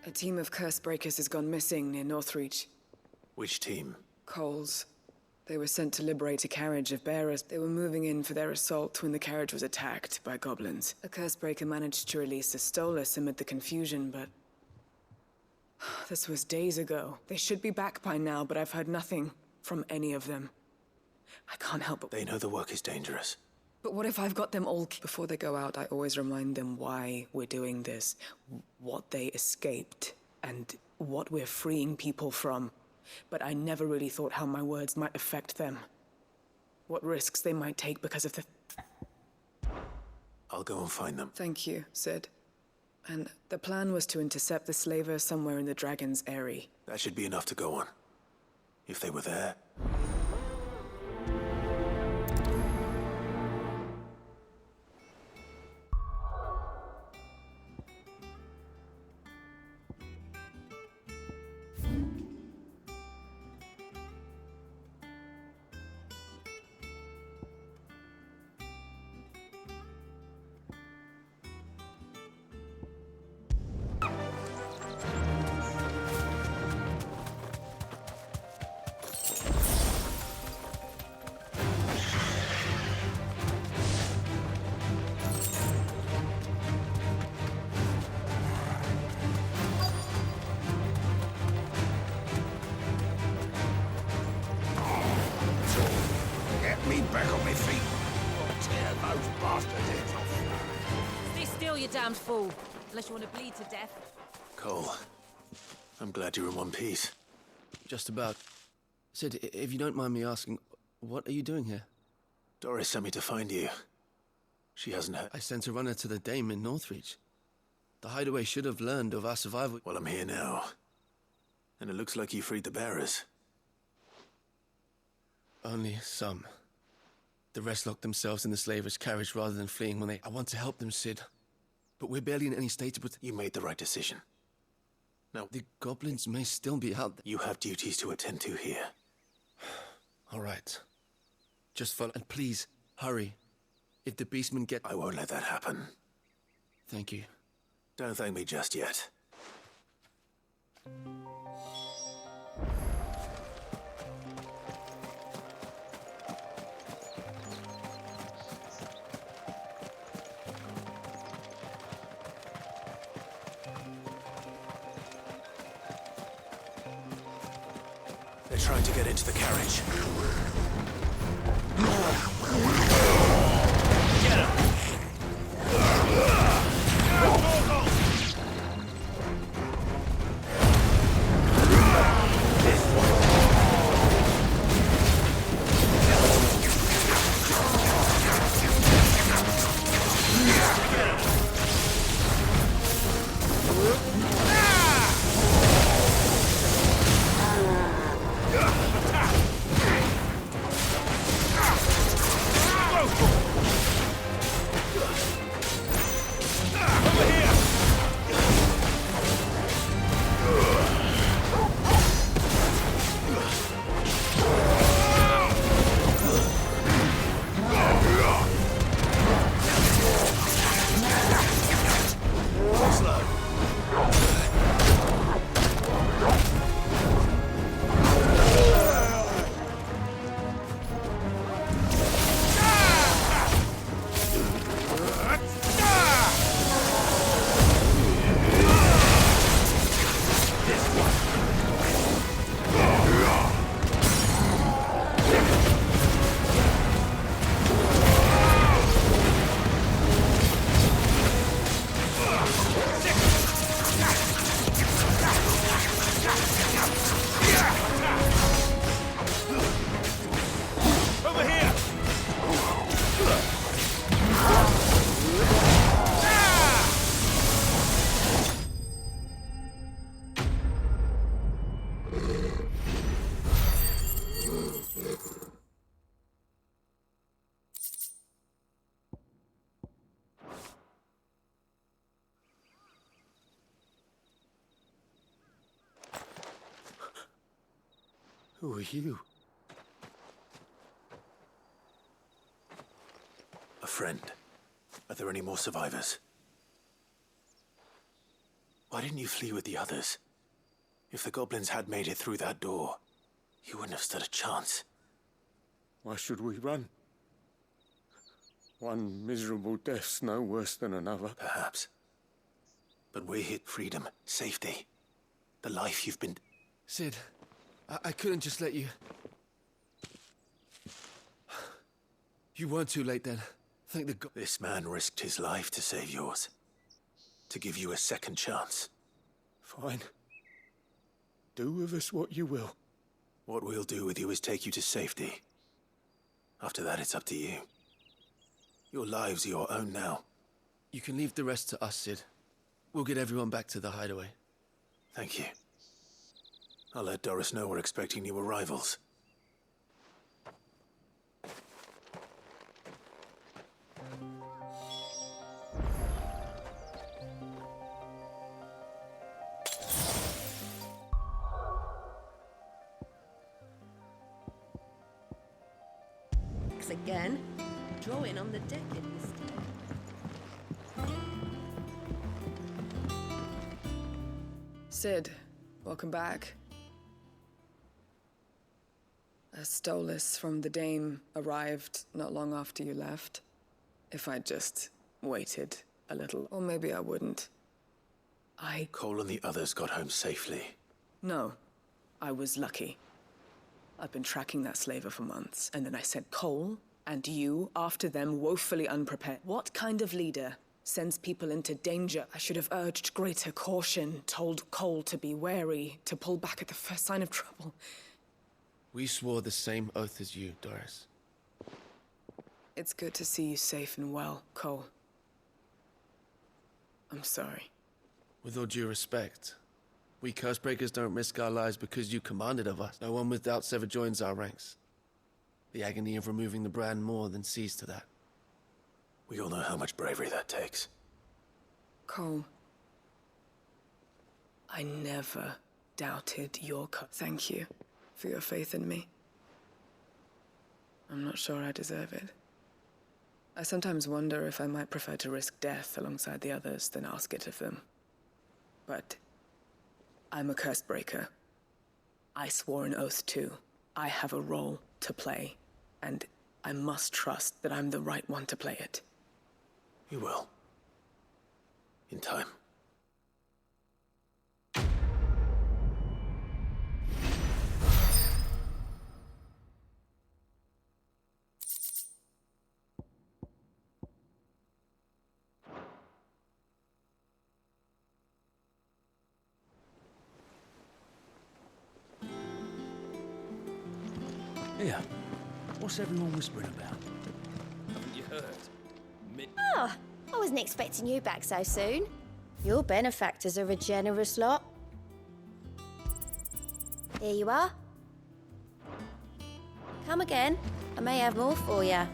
A team of Cursebreakers has gone missing near Northreach. Which team? Coeurl's. They were sent to liberate a carriage of bearers. They were moving in for their assault when the carriage was attacked by goblins. A Cursebreaker managed to release a Stolas amid the confusion, but... this was days ago. They should be back by now, but I've heard nothing from any of them. I can't help but... They know the work is dangerous. But what if I've got them all... Before they go out, I always remind them why we're doing this, what they escaped, and what we're freeing people from. But I never really thought how my words might affect them. What risks they might take because of the... I'll go and find them. Thank you, Sid. And the plan was to intercept the slaver somewhere in the Dragon's Eyrie. That should be enough to go on. If they were there... Back on my feet. Or tear those bastards' heads off. Stay still, you damned fool. Unless you want to bleed to death. Coeurl, I'm glad you're in one piece. Just about. Sid, if you don't mind me asking, what are you doing here? Dorys sent me to find you. She hasn't heard. I sent a runner to the Dame in Northreach. The hideaway should have learned of our survival. Well, I'm here now. And it looks like you freed the bearers. Only some. The rest locked themselves in the slaver's carriage rather than fleeing when they... I want to help them, Sid. But we're barely in any state to put... You made the right decision. Now, the goblins may still be out there. You have duties to attend to here. All right. Just follow... And please, hurry. If the beastmen get... I won't let that happen. Thank you. Don't thank me just yet. They're trying to get into the carriage. Get him! Who are you? A friend. Are there any more survivors? Why didn't you flee with the others? If the goblins had made it through that door, you wouldn't have stood a chance. Why should we run? One miserable death's no worse than another. Perhaps. But we're here. Freedom, safety. The life you've been... Sid, I couldn't just let you... You weren't too late then. Thank the God. This man risked his life to save yours. To give you a second chance. Fine. Do with us what you will. What we'll do with you is take you to safety. After that, it's up to you. Your lives are your own now. You can leave the rest to us, Sid. We'll get everyone back to the hideaway. Thank you. I'll let Dorys know we're expecting new arrivals. Again, drawing on the deck in this time. Sid, welcome back. A stolus from the Dame arrived not long after you left. If I'd just waited a little, or maybe I wouldn't. Coeurl and the others got home safely. No, I was lucky. I've been tracking that slaver for months, and then I sent Coeurl and you after them, woefully unprepared. What kind of leader sends people into danger? I should have urged greater caution, told Coeurl to be wary, to pull back at the first sign of trouble. We swore the same oath as you, Dorys. It's good to see you safe and well, Coeurl. I'm sorry. With all due respect, we Cursebreakers don't risk our lives because you commanded of us. No one with doubts ever joins our ranks. The agony of removing the brand more than sees to that. We all know how much bravery that takes. Coeurl, I never doubted your Thank you for your faith in me. I'm not sure I deserve it. I sometimes wonder if I might prefer to risk death alongside the others than ask it of them. But I'm a curse breaker. I swore an oath too. I have a role to play, and I must trust that I'm the right one to play it. You will. In time. Here, what's everyone whispering about? Haven't you heard? Oh, I wasn't expecting you back so soon. Your benefactors are a generous lot. Here you are. Come again. I may have more for you.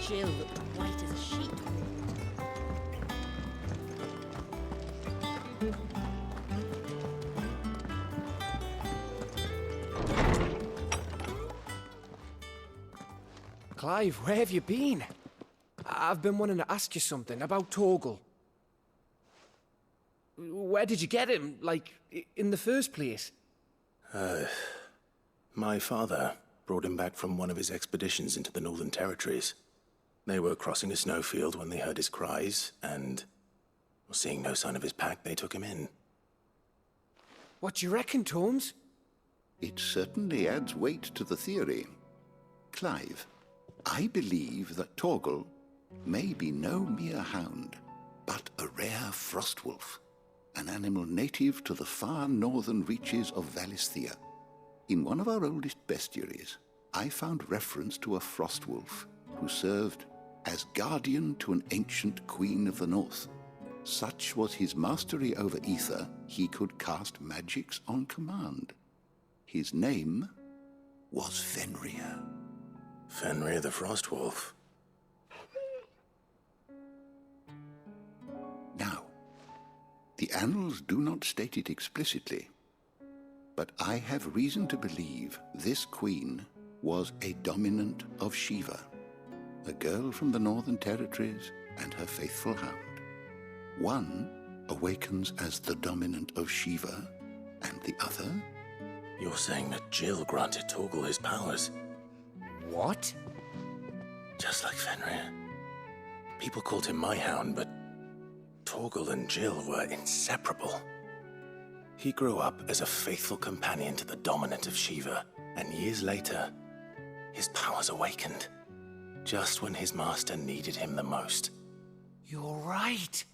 Jill looked white as a sheet. Clive, where have you been? I've been wanting to ask you something about Torgal. Where did you get him, like, in the first place? My father brought him back from one of his expeditions into the Northern Territories. They were crossing a snowfield when they heard his cries, and, seeing no sign of his pack, they took him in. What do you reckon, Tomes? It certainly adds weight to the theory. Clive, I believe that Torgal may be no mere hound, but a rare frostwolf, an animal native to the far northern reaches of Valisthea. In one of our oldest bestiaries, I found reference to a frostwolf who served as guardian to an ancient queen of the north. Such was his mastery over ether, he could cast magics on command. His name was Fenrir. Fenrir the Frostwolf. Now, the annals do not state it explicitly, but I have reason to believe this queen was a dominant of Shiva, a girl from the Northern Territories and her faithful hound. One awakens as the dominant of Shiva, and the other? You're saying that Jill granted Torgal his powers? What? Just like Fenrir. People called him my hound, but Torgal and Jill were inseparable. He grew up as a faithful companion to the dominant of Shiva, and years later, his powers awakened, just when his master needed him the most. You're right.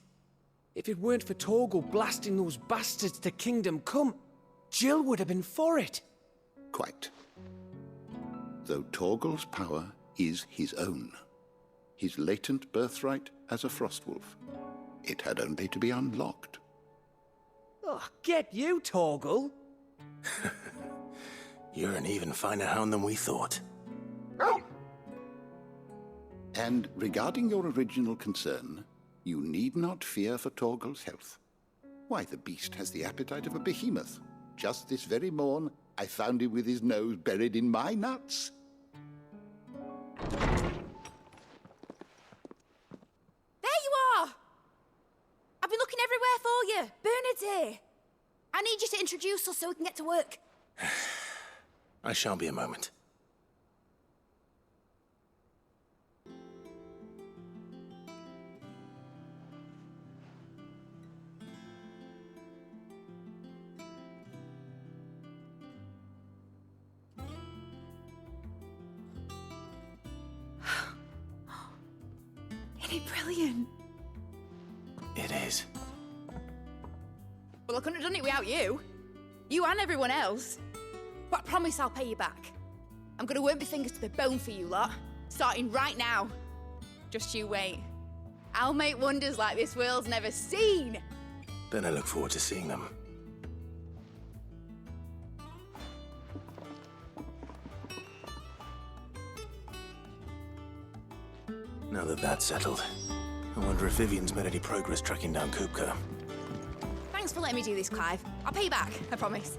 If it weren't for Torgal blasting those bastards to Kingdom Come, Jill would have been for it. Quite. Though Torgal's power is his own, his latent birthright as a Frostwolf, it had only to be unlocked. Oh, get you, Torgal! You're an even finer hound than we thought. And regarding your original concern, you need not fear for Torgal's health. Why, the beast has the appetite of a behemoth. Just this very morn, I found him with his nose buried in my nuts. There you are! I've been looking everywhere for you. Bernard's here. I need you to introduce us so we can get to work. I shall be a moment. Isn't it brilliant? It is. Well, I couldn't have done it without you. You and everyone else. But I promise I'll pay you back. I'm gonna work my fingers to the bone for you lot, starting right now. Just you wait. I'll make wonders like this world's never seen. Then I look forward to seeing them. Now that that's settled, I wonder if Vivian's made any progress tracking down Kupka. Thanks for letting me do this, Clive. I'll pay you back, I promise.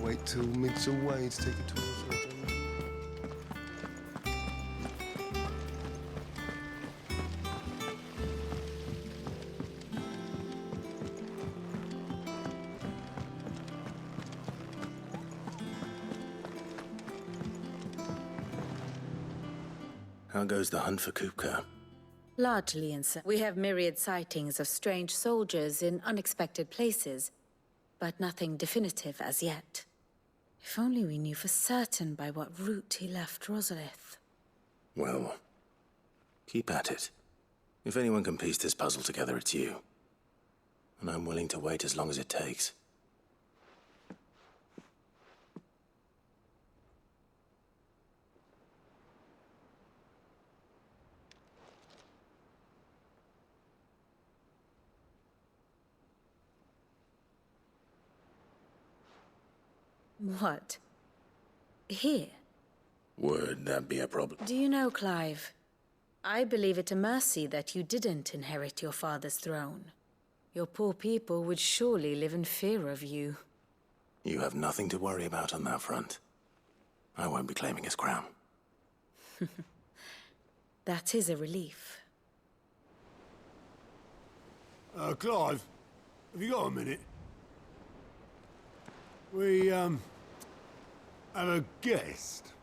Wait till Mid's away to take a tour for a demo. How goes the hunt for Kupka? Largely insane. We have myriad sightings of strange soldiers in unexpected places, but nothing definitive as yet. If only we knew for certain by what route he left Rosalith. Well, keep at it. If anyone can piece this puzzle together, it's you. And I'm willing to wait as long as it takes. What? Here? Would that be a problem? Do you know, Clive? I believe it a mercy that you didn't inherit your father's throne. Your poor people would surely live in fear of you. You have nothing to worry about on that front. I won't be claiming his crown. That is a relief. Clive, have you got a minute? We, have a guest.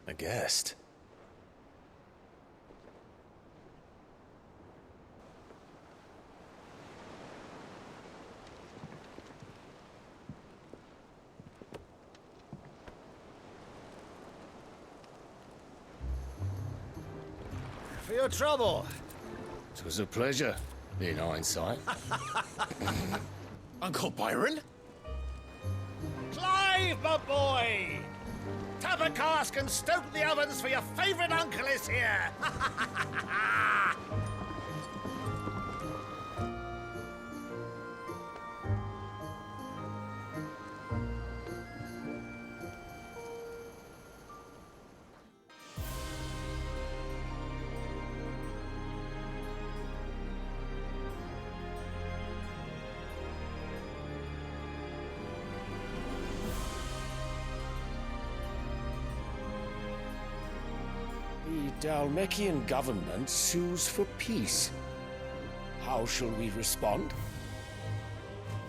A guest? For your trouble. It was a pleasure, in hindsight. Uncle Byron? Clive, my boy! Tap a cask and stoke the ovens for your favorite uncle is here! The Dalmekian government sues for peace. How shall we respond?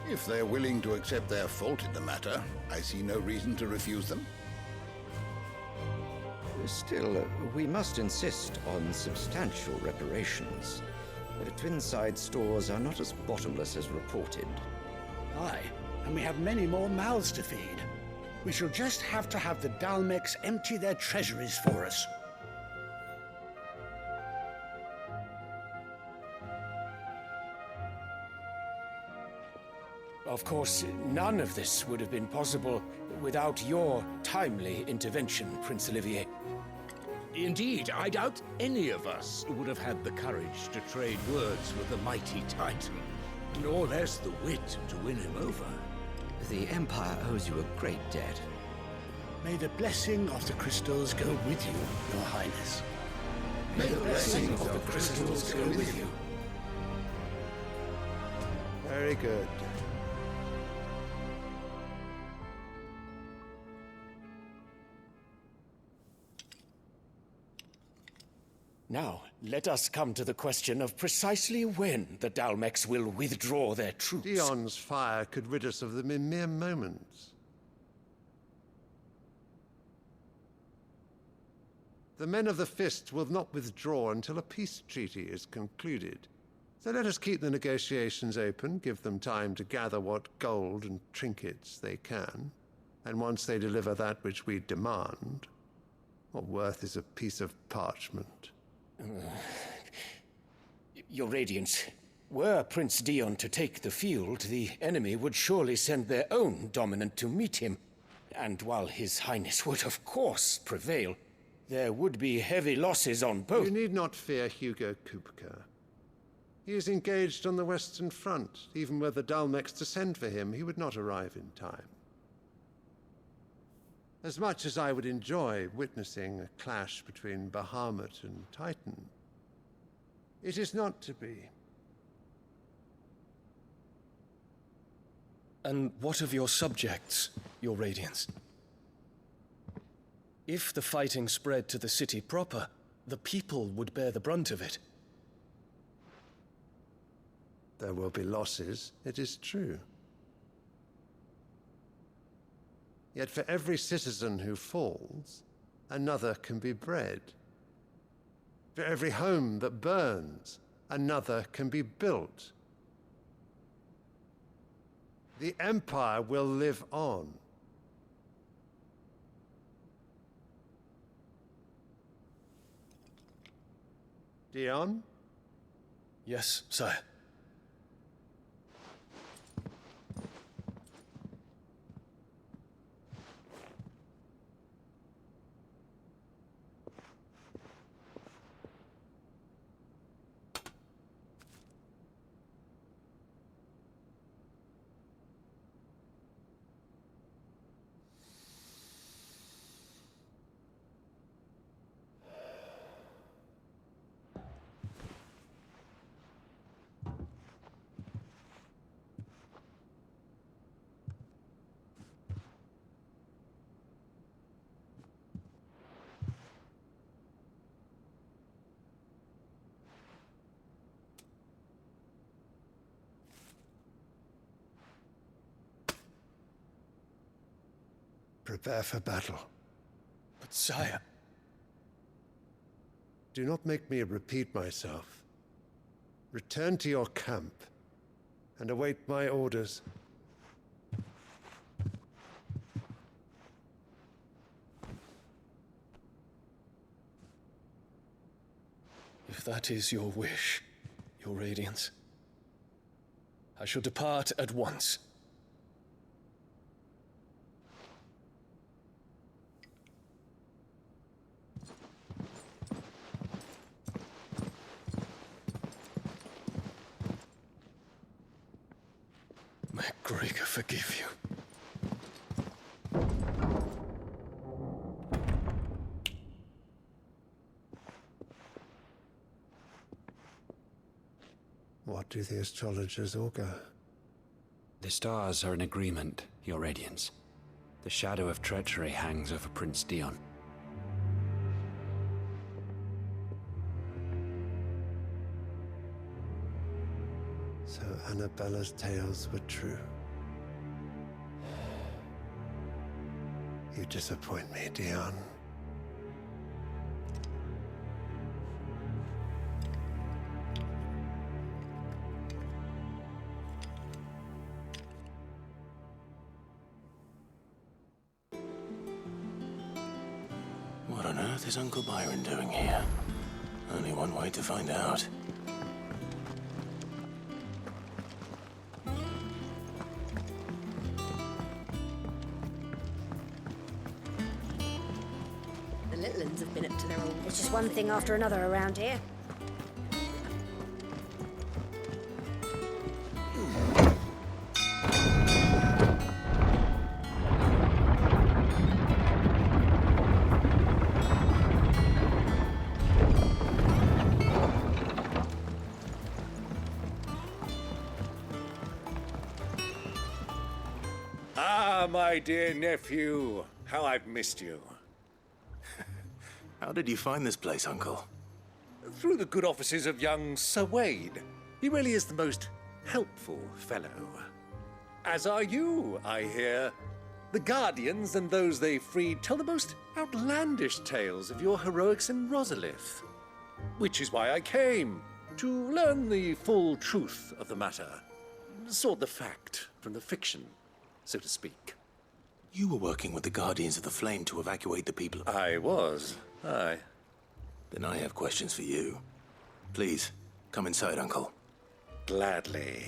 If they're willing to accept their fault in the matter, I see no reason to refuse them. Still, we must insist on substantial reparations. The Twinside stores are not as bottomless as reported. Aye, and we have many more mouths to feed. We shall just have to have the Dalmecs empty their treasuries for us. Of course, none of this would have been possible without your timely intervention, Prince Olivier. Indeed, I doubt any of us would have had the courage to trade words with the mighty Titan, nor less the wit to win him over. The Empire owes you a great debt. May the blessing of the crystals go with you, Your Highness. May the blessing of the crystals go with you. Very good. Now, let us come to the question of precisely when the Dalmecs will withdraw their troops. Dion's fire could rid us of them in mere moments. The men of the Fist will not withdraw until a peace treaty is concluded. So let us keep the negotiations open, give them time to gather what gold and trinkets they can. And once they deliver that which we demand, what worth is a piece of parchment? Your Radiance, were Prince Dion to take the field, the enemy would surely send their own dominant to meet him. And while His Highness would, of course, prevail, there would be heavy losses on both. You need not fear Hugo Kupka. He is engaged on the Western Front. Even were the Dalmex to send for him, he would not arrive in time. As much as I would enjoy witnessing a clash between Bahamut and Titan, it is not to be. And what of your subjects, Your Radiance? If the fighting spread to the city proper, the people would bear the brunt of it. There will be losses, it is true. Yet for every citizen who falls, another can be bred. For every home that burns, another can be built. The Empire will live on. Dion? Yes, sire. Prepare for battle. But sire... Do not make me repeat myself. Return to your camp and await my orders. If that is your wish, Your Radiance, I shall depart at once. May Gregor forgive you. What do the astrologers augur? The stars are in agreement, Your Radiance. The shadow of treachery hangs over Prince Dion. So Annabella's tales were true. You disappoint me, Dion. What on earth is Uncle Byron doing here? Only one way to find out. The little uns have been up to their own. It's just one thing after another around here. Ah, my dear nephew. How I've missed you. How did you find this place, Uncle? Through the good offices of young Sir Wade. He really is the most helpful fellow. As are you, I hear. The Guardians and those they freed tell the most outlandish tales of your heroics in Rosalith. Which is why I came, to learn the full truth of the matter. Sort the fact from the fiction, so to speak. You were working with the Guardians of the Flame to evacuate the people. I was, aye. Then I have questions for you. Please, come inside, Uncle. Gladly.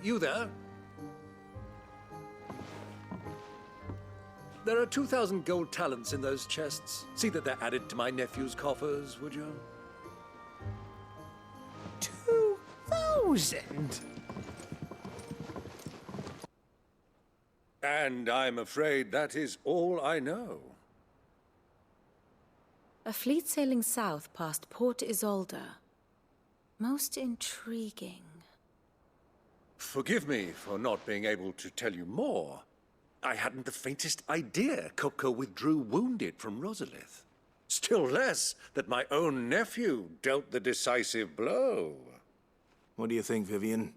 You there? There are 2,000 gold talents in those chests. See that they're added to my nephew's coffers, would you? 2,000? And I'm afraid that is all I know. A fleet sailing south past Port Isolde. Most intriguing. Forgive me for not being able to tell you more. I hadn't the faintest idea Kupka withdrew wounded from Rosalith. Still less that my own nephew dealt the decisive blow. What do you think, Vivian?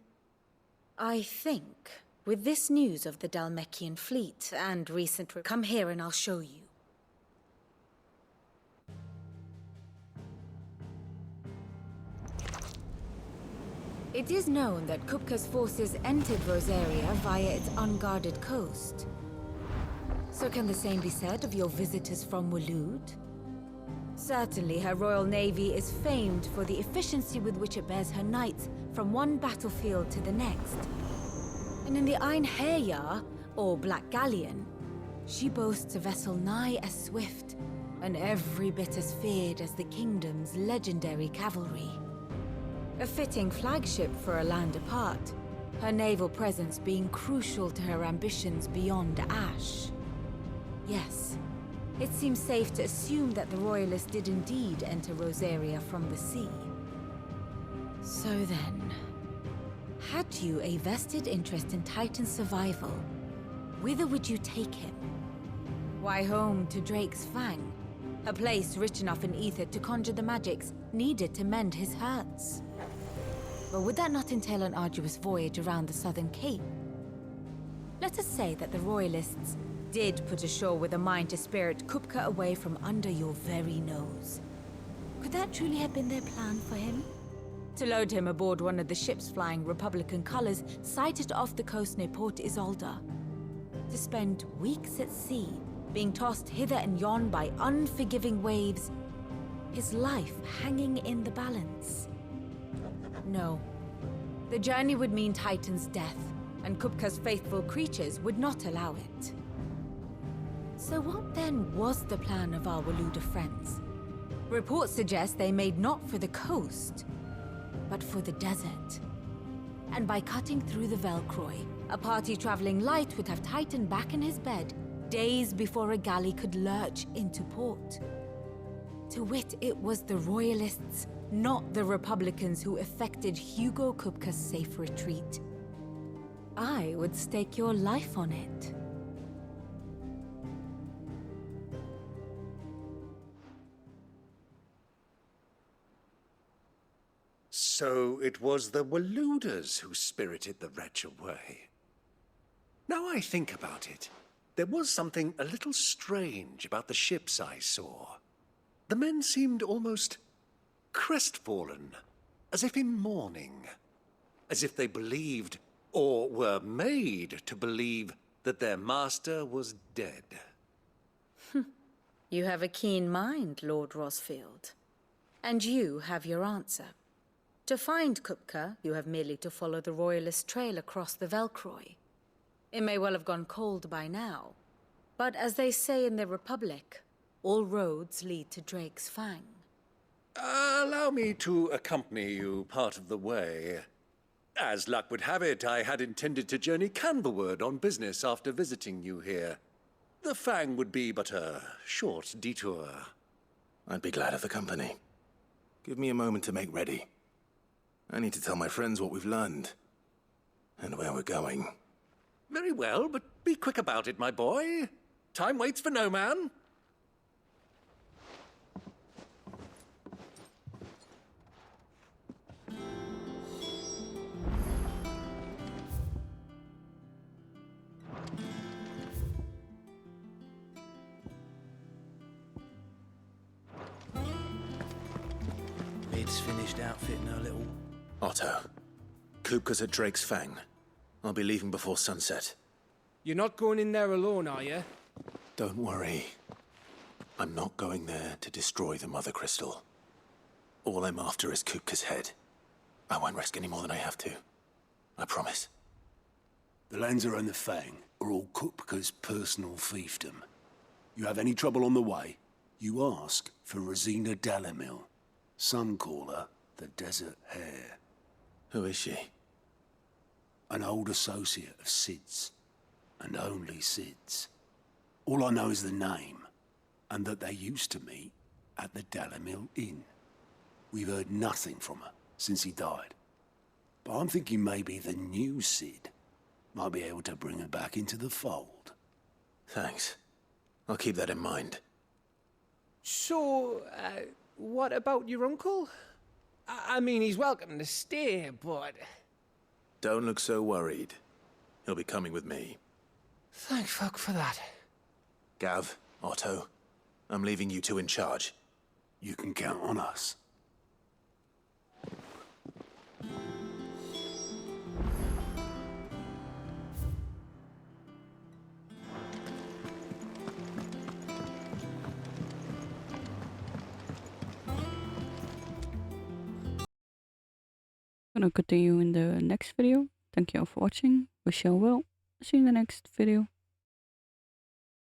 I think, with this news of the Dhalmekian fleet and recent... Come here and I'll show you. It is known that Kupka's forces entered Rosaria via its unguarded coast. So can the same be said of your visitors from Waloed? Certainly, her Royal Navy is famed for the efficiency with which it bears her knights from one battlefield to the next. And in the Einherjar, or Black Galleon, she boasts a vessel nigh as swift and every bit as feared as the kingdom's legendary cavalry. A fitting flagship for a land apart, her naval presence being crucial to her ambitions beyond Ash. Yes, it seems safe to assume that the Royalists did indeed enter Rosaria from the sea. So then, had you a vested interest in Titan's survival, whither would you take him? Why, home to Drake's Fang, a place rich enough in ether to conjure the magics needed to mend his hurts. But would that not entail an arduous voyage around the southern cape? Let us say that the Royalists did put ashore with a mind to spirit Kupka away from under your very nose. Could that truly have been their plan for him? To load him aboard one of the ships flying Republican colors sighted off the coast near Port Isolde. To spend weeks at sea, being tossed hither and yon by unforgiving waves, his life hanging in the balance. No. The journey would mean Titan's death, and Kupka's faithful creatures would not allow it. So what then was the plan of our Waloed friends? Reports suggest they made not for the coast, but for the desert. And by cutting through the Velcroy, a party traveling light would have Titan back in his bed days before a galley could lurch into port. To wit, it was the Royalists, not the Republicans, who effected Hugo Kupka's safe retreat. I would stake your life on it. So it was the Waloeders who spirited the wretch away. Now I think about it, there was something a little strange about the ships I saw. The men seemed almost crestfallen, as if in mourning, as if they believed, or were made to believe, that their master was dead. You have a keen mind, Lord Rosfield. And you have your answer. To find Kupka, you have merely to follow the Royalist trail across the Velcroy. It may well have gone cold by now, but as they say in the Republic, all roads lead to Drake's Fang. Allow me to accompany you part of the way. As luck would have it, I had intended to journey Canverward on business after visiting you here. The Fang would be but a short detour. I'd be glad of the company. Give me a moment to make ready. I need to tell my friends what we've learned, and where we're going. Very well, but be quick about it, my boy. Time waits for no man. Mid's finished outfitting her little... Otto, Kupka's at Drake's Fang. I'll be leaving before sunset. You're not going in there alone, are you? Don't worry. I'm not going there to destroy the Mother Crystal. All I'm after is Kupka's head. I won't risk any more than I have to. I promise. The lands around the Fang are all Kupka's personal fiefdom. You have any trouble on the way, you ask for Rosina Dalamil, Suncaller, the Desert Hare. Who is she? An old associate of Sid's, and only Sid's. All I know is the name, and that they used to meet at the Dalamil Inn. We've heard nothing from her since he died. But I'm thinking maybe the new Sid might be able to bring her back into the fold. Thanks. I'll keep that in mind. So, what about your uncle? I mean, he's welcome to stay, but... Don't look so worried. He'll be coming with me. Thank fuck for that. Gav, Otto, I'm leaving you two in charge. You can count on us. Gonna continue in the next video. Thank you all for watching. Wish you all well. See you in the next video.